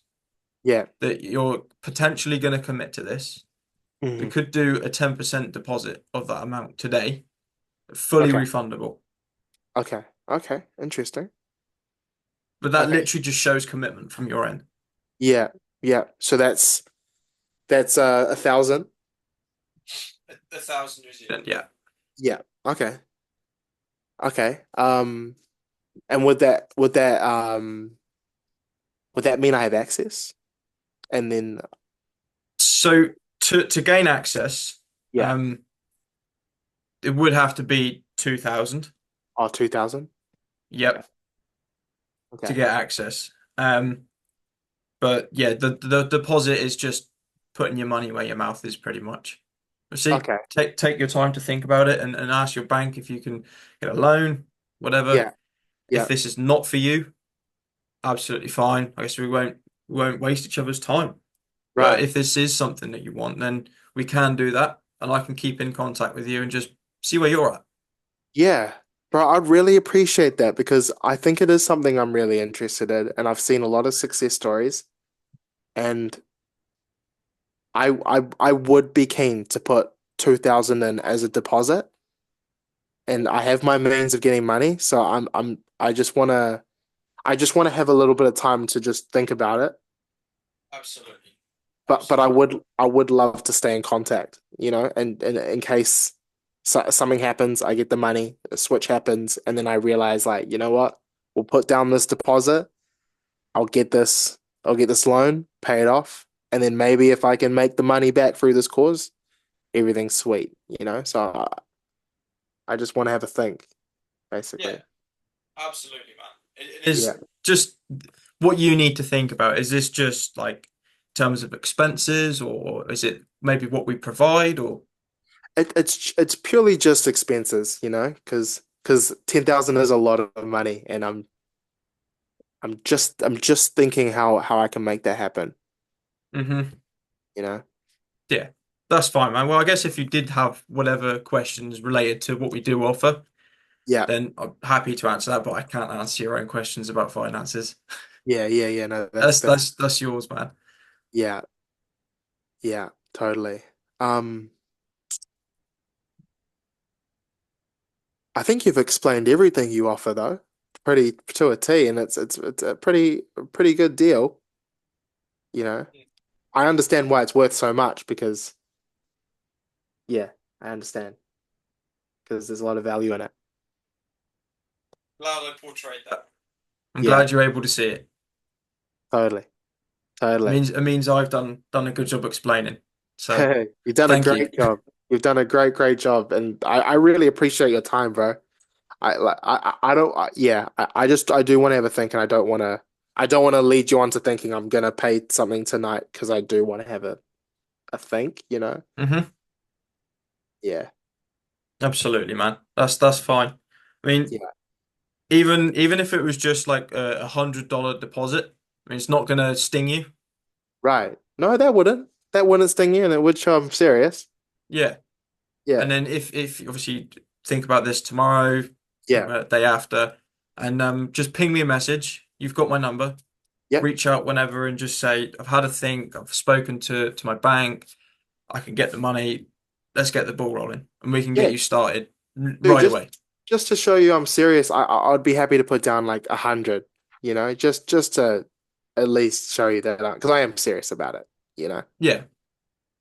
Yeah. that you're potentially going to commit to this. We Hmm. could do a 10% deposit of that amount today, fully Okay. refundable. Okay. Okay. Interesting. But that Okay. literally just shows commitment from your end. Yeah. Yeah. So that's 1,000. 1,000 New Zealand, yeah. Yeah. Okay. Okay. And would that mean I have access? And then So to gain access, yeah. um, it would have to be 2,000. Oh, 2,000. Okay. Yep, to Okay. get access. But yeah, the deposit is just putting your money where your mouth is pretty much. But see, Okay. take your time to think about it and ask your bank if you can get a loan, whatever. Yeah. If Yeah. this is not for you, absolutely fine. I guess we won't waste each other's time. But Right. if this is something that you want, then we can do that, and I can keep in contact with you and just see where you're at. Yeah. Bro, I'd really appreciate that because I think it is something I'm really interested in, and I've seen a lot of success stories, and I would be keen to put 2,000 in as a deposit, and I have my means of getting money, so I just wanna have a little bit of time to just think about it. Absolutely. But Absolutely. I would love to stay in contact, you know, and in case something happens, I get the money, a switch happens, and then I realize like, you know what? We'll put down this deposit. I'll get this I'll get this loan, pay it off, and then maybe if I can make the money back through this cause, everything's sweet, you know? So I just want to have a think, Yeah, basically. absolutely, man. It is Yeah. just what you need to think about. Is this just like in terms of expenses, or is it maybe what we provide, or It's purely just expenses, you know, because 10,000 is a lot of money, and I'm just thinking how I can make that happen, hmm. you know? Yeah, that's fine, man. Well, I guess if you did have whatever questions related to what we do offer, Yeah. then I'm happy to answer that, but I can't answer your own questions about finances. Yeah. No, that's That's yours, man. yeah, yeah, totally. Um, I think you've explained everything you offer though, pretty to a T, and it's a pretty good deal, you know. I understand why it's worth so much because yeah, I understand because there's a lot of value in it. Glad I portrayed that. I'm Yeah, glad you're able to see it. totally, totally. It means I've done a good job explaining. So You've done a thank you. great job. You've done a great job, and I really appreciate your time, bro. I don't yeah I do want to have a think and I don't want to lead you on to thinking I'm gonna pay something tonight because I do want to have a think, you know. Hmm. Yeah. Absolutely, man. That's fine. I mean, Yeah. even if it was just like $100 deposit, I mean, it's not gonna sting you. Right. No, that wouldn't sting you and it would show I'm serious. Yeah. And Yeah. then if obviously you think about this tomorrow, Yeah. day after, and just ping me a message. You've got my number. Yep. Reach out whenever and just say, I've had a think, I've spoken to my bank, I can get the money, let's get the ball rolling, and we can get Yeah. you started Dude, right away. just to show you I'm serious, I'd be happy to put down like 100, you know, just to at least show you that because I am serious about it, you know. Yeah.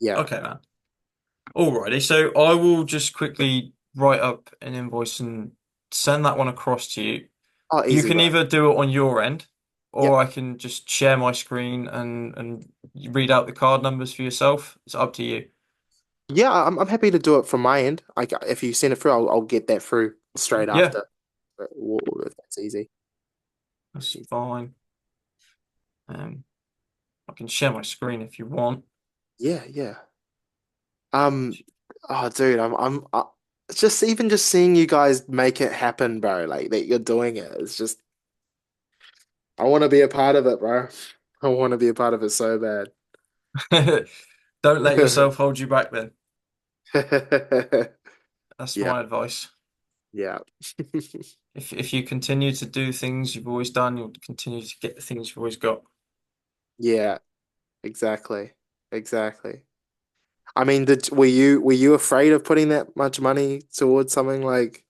Yeah. Okay, man. Alrighty. So I will just quickly write up an invoice and send that one across to you. Oh, You easy, can bro. either do it on your end, or Yep. I can just share my screen and read out the card numbers for yourself. It's up to you. Yeah, I'm happy to do it from my end. If you send it through, I'll get that through straight Yeah, after. If that's easy. that's fine. I can share my screen if you want. Yeah, yeah. Um, oh, dude, just even just seeing you guys make it happen, bro. Like that you're doing it. It's just I want to be a part of it, bro. I want to be a part of it so bad. Don't let yourself hold you back then. That's Yeah, my advice. yeah, If you continue to do things you've always done, you'll continue to get the things you've always got. yeah. Exactly, exactly. I mean, were you afraid of putting that much money towards something like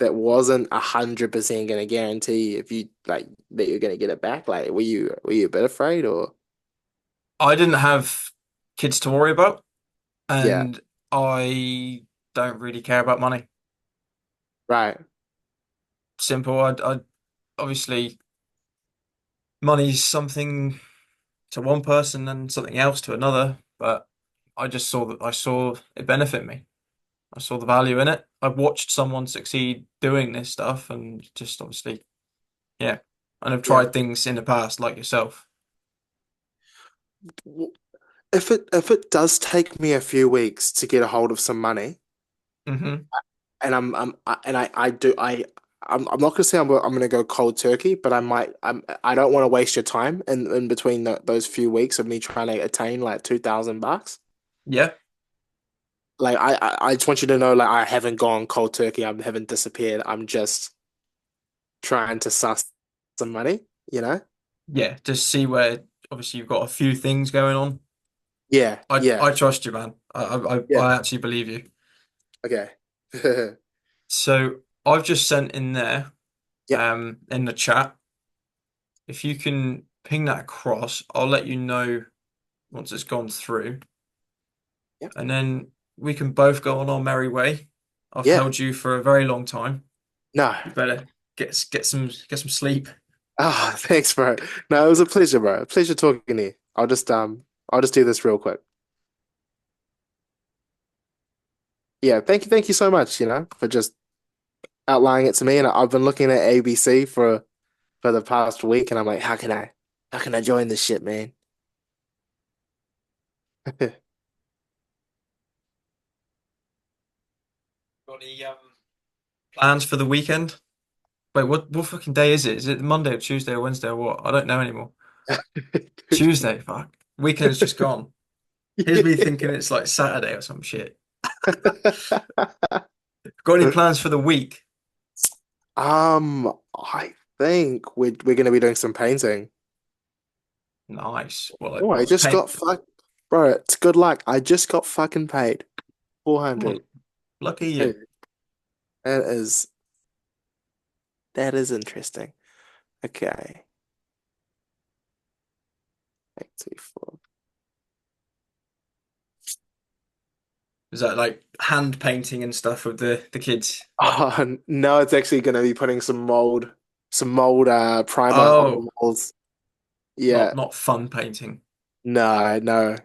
that wasn't 100% going to guarantee if you like that you're going to get it back? Like, were you a bit afraid or? I didn't have kids to worry about, Yeah, and I don't really care about money. right. Simple. I obviously money's something to one person and something else to another, but I just saw that I saw it benefit me. I saw the value in it. I've watched someone succeed doing this stuff and just obviously, yeah. And I've Yeah. tried things in the past like yourself. if it does take me a few weeks to get a hold of some money, Hmm. and I do I'm not gonna say I'm gonna go cold turkey, but I don't want to waste your time in between those few weeks of me trying to attain like $2,000. Yeah, Like I just want you to know, like, I haven't gone cold turkey. I haven't disappeared. I'm just trying to suss some money, you know? yeah. Just see where obviously you've got a few things going on. Yeah, yeah, I trust you, man. yeah. I actually believe you. Okay. So I've just sent in there, Yep, in the chat. If you can ping that across, I'll let you know once it's gone through, yep, and then we can both go on our merry way. I've yeah. held you for a very long time. No. You better get some sleep. Ah, thanks, bro. No, it was a pleasure, bro. Pleasure talking to you. I'll just do this real quick. Yeah, thank you so much, for just outlining it to me. And I've been looking at ABC for the past week, and I'm like, how can I join this shit, man? Got any plans for the weekend? Wait, what fucking day is it? Is it Monday or Tuesday or Wednesday or what? I don't know anymore. Tuesday, fuck. Weekend's just gone. Here's me thinking it's like Saturday or some shit. Got any plans for the week? I think we're gonna be doing some painting. Nice. Well, Oh, I like just paint. got bro. It's good luck. I just got fucking paid Oh, 400. lucky you. Dude, that is that is interesting. Okay, 84. Is that like hand painting and stuff with the kids? Oh no, it's actually gonna be putting some mold primer on the Oh, walls. Yeah, not fun painting. no, no.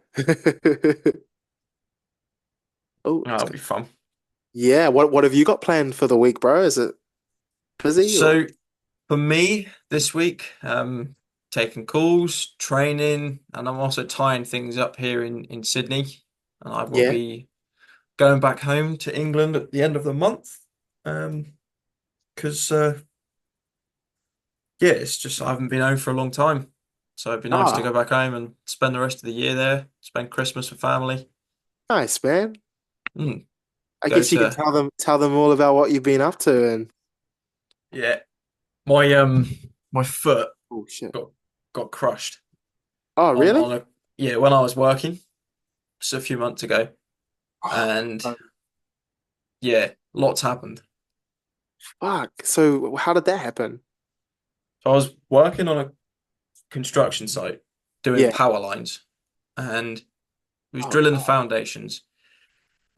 Oh, Oh, that'll be fun. yeah. What have you got planned for the week, bro? Is it busy or? So for me this week, taking calls, training, and I'm also tying things up here in Sydney. And I will Yeah. be going back home to England at the end of the month. Um, because yeah, it's just I haven't been home for a long time. So it'd be nice to Ah, go back home and spend the rest of the year there, spend Christmas with family. nice, man. Mm, I go guess you can to tell them all about what you've been up to and yeah. My my foot oh shit. got got crushed Oh, on really? a yeah when I was working just a few months ago, Oh, and yeah, lots happened. fuck. So how did that happen? So I was working on a construction site doing Yeah. power lines, and we was Oh drilling the God. foundations.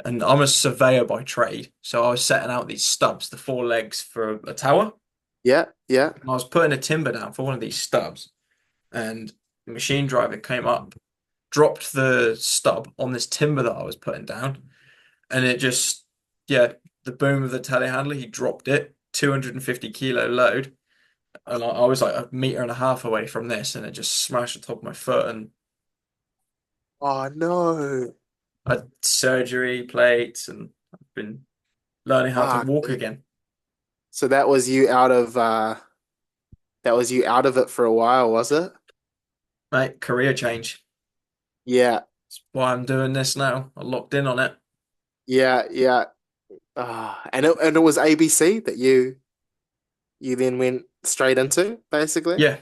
And I'm a surveyor by trade, so I was setting out these stubs, the four legs for a tower. Yeah, yeah, And I was putting a timber down for one of these stubs, and the machine driver came up, dropped the stub on this timber that I was putting down, and it just, yeah, the boom of the telehandler, he dropped it, 250 kilo load, and I was like a meter and a half away from this, and it just smashed the top of my foot, and oh no. I had surgery plates, and I've been learning how to Fuck, walk man. again. So that was you out of it for a while, was it? Mate, career change. Yeah, That's why I'm doing this now. I locked in on it. yeah, yeah. And it was ABC that you then went straight into, basically. Yeah,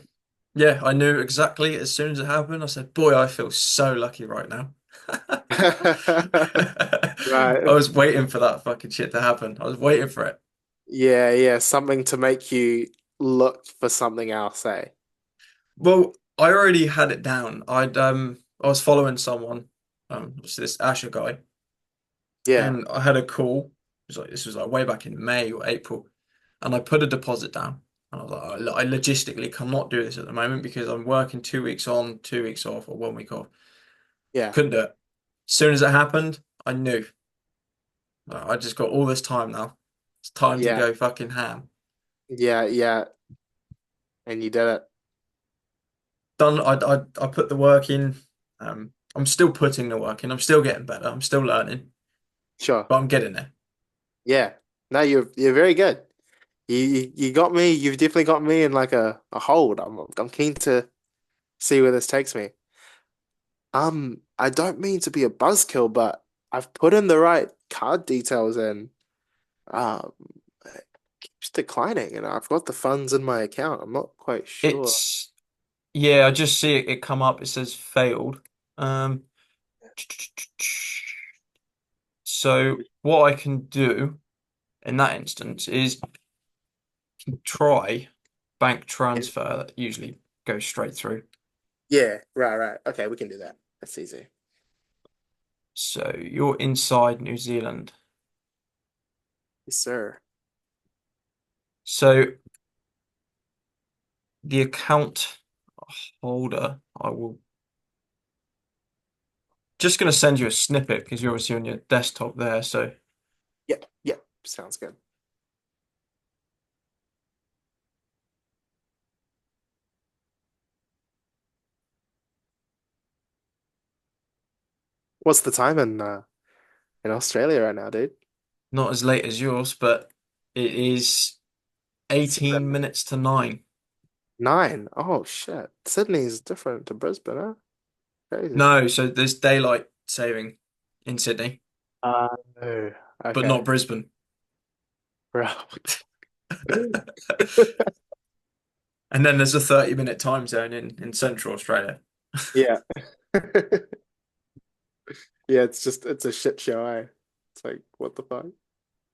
yeah, I knew exactly as soon as it happened. I said, boy, I feel so lucky right now. I Right. was waiting for that fucking shit to happen. I was waiting for it. Yeah, yeah. Something to make you look for something else, eh? Well, I already had it down. I was following someone, it's this Asher guy, Yeah, and I had a call. This was like way back in May or April, and I put a deposit down. And I was like, I logistically cannot do this at the moment because I'm working 2 weeks on, 2 weeks off, or 1 week off. yeah, Couldn't do it. As soon as it happened, I knew. I just got all this time now. It's time to yeah, go fucking ham. yeah, yeah. And you did it. Done. I put the work in. I'm still putting the work in. I'm still getting better. I'm still learning, Sure. but I'm getting there. Yeah. No, you're very good. You got me. You've definitely got me in like a hold. I'm keen to see where this takes me. I don't mean to be a buzzkill, but I've put in the right card details and it keeps declining, and I've got the funds in my account. I'm not quite sure. It's yeah, I just see it come up. It says failed. Um, so what I can do in that instance is try bank transfer that usually goes straight through. Yeah, right, right. Okay, we can do that. That's easy. So you're inside New Zealand. Yes, sir. So the account holder, I will just going to send you a snippet because you're obviously on your desktop there. So Yep, yep. Sounds good. What's the time in Australia right now, dude? not as late as yours, but it is 18 7. minutes to 9. 9. Oh shit. Sydney's different to Brisbane, huh? Crazy. No, so there's daylight saving in Sydney, Oh, but okay. not Brisbane. Right. And then there's a 30-minute time zone in Central Australia. Yeah. Yeah, it's a shit show, eh? It's like, what the fuck?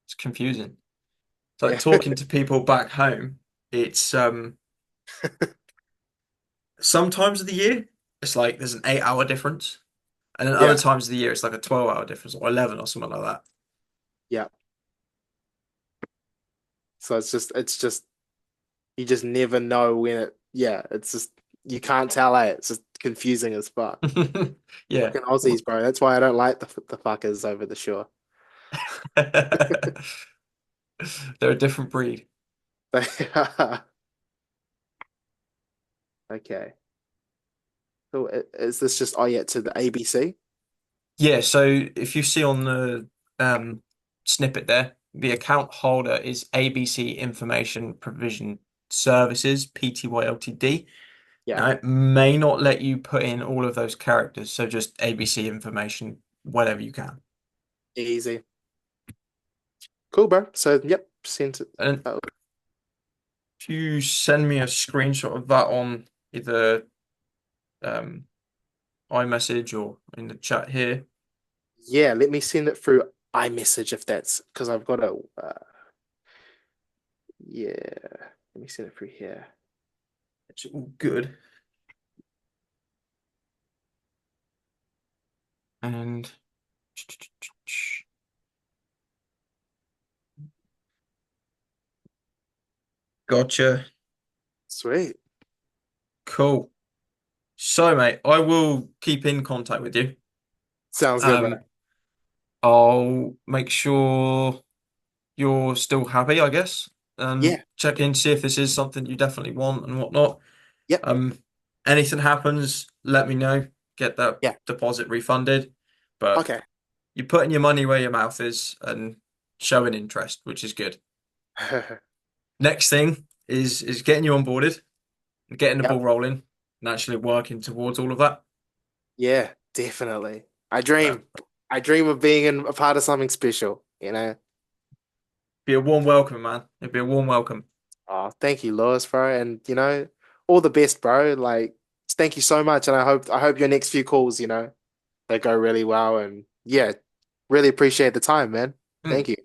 It's confusing. It's like Yeah. talking to people back home. It's sometimes of the year it's like there's an 8 hour difference, and then other Yeah. times of the year it's like a 12 hour difference or 11 or something like that. Yeah. So it's just you just never know when it yeah, it's just you can't tell, eh? It's just confusing as fuck. Yeah. Fucking Aussies, bro. That's why I don't like the fuckers over the shore. They're a different breed. Okay. So is this just oh yeah to the ABC? Yeah, so if you see on the snippet there, the account holder is ABC Information Provision Services, Pty Ltd. Yeah. Now, it may not let you put in all of those characters, so just ABC information, whatever you can. Easy. Cool, bro. So yep, sent it. And Oh, if you send me a screenshot of that on either um, iMessage or in the chat here, yeah, let me send it through iMessage if that's because I've got a yeah. Let me send it through here. it's all good. And gotcha. Sweet. Cool. So, mate, I will keep in contact with you. Sounds good, bro. Um, I'll make sure you're still happy, I guess, and Yeah. check in, see if this is something you definitely want and whatnot. Yep. Um, anything happens, let me know. Get that Yeah. deposit refunded. But Okay. you're putting your money where your mouth is and showing interest, which is good. Next thing is getting you onboarded and getting the Yep. ball rolling and actually working towards all of that. Yeah, definitely. Uh, I dream of being in a part of something special, you know? be a warm welcome, man. It'd be a warm welcome. Oh, thank you, Lewis, bro. And all the best, bro. Like, thank you so much. And I hope your next few calls, they go really well. And yeah, really appreciate the time, man. Mm, Thank you.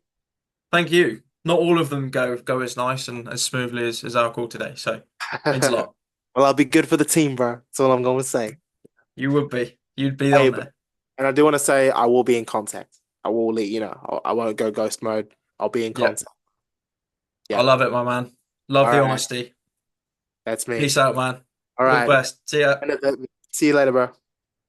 thank you. Not all of them go as nice and as smoothly as our call today. So means a lot. Well, I'll be good for the team, bro. That's all I'm going to say. You would be. You'd be Hey, on but there. and I do want to say I will be in contact. I will let you know. I won't go ghost mode. I'll be in Yeah. contact. I Yeah. love it, my man. Love All the right. honesty. That's me. Peace out, man. All All the right. best. See ya. And see you later, bro.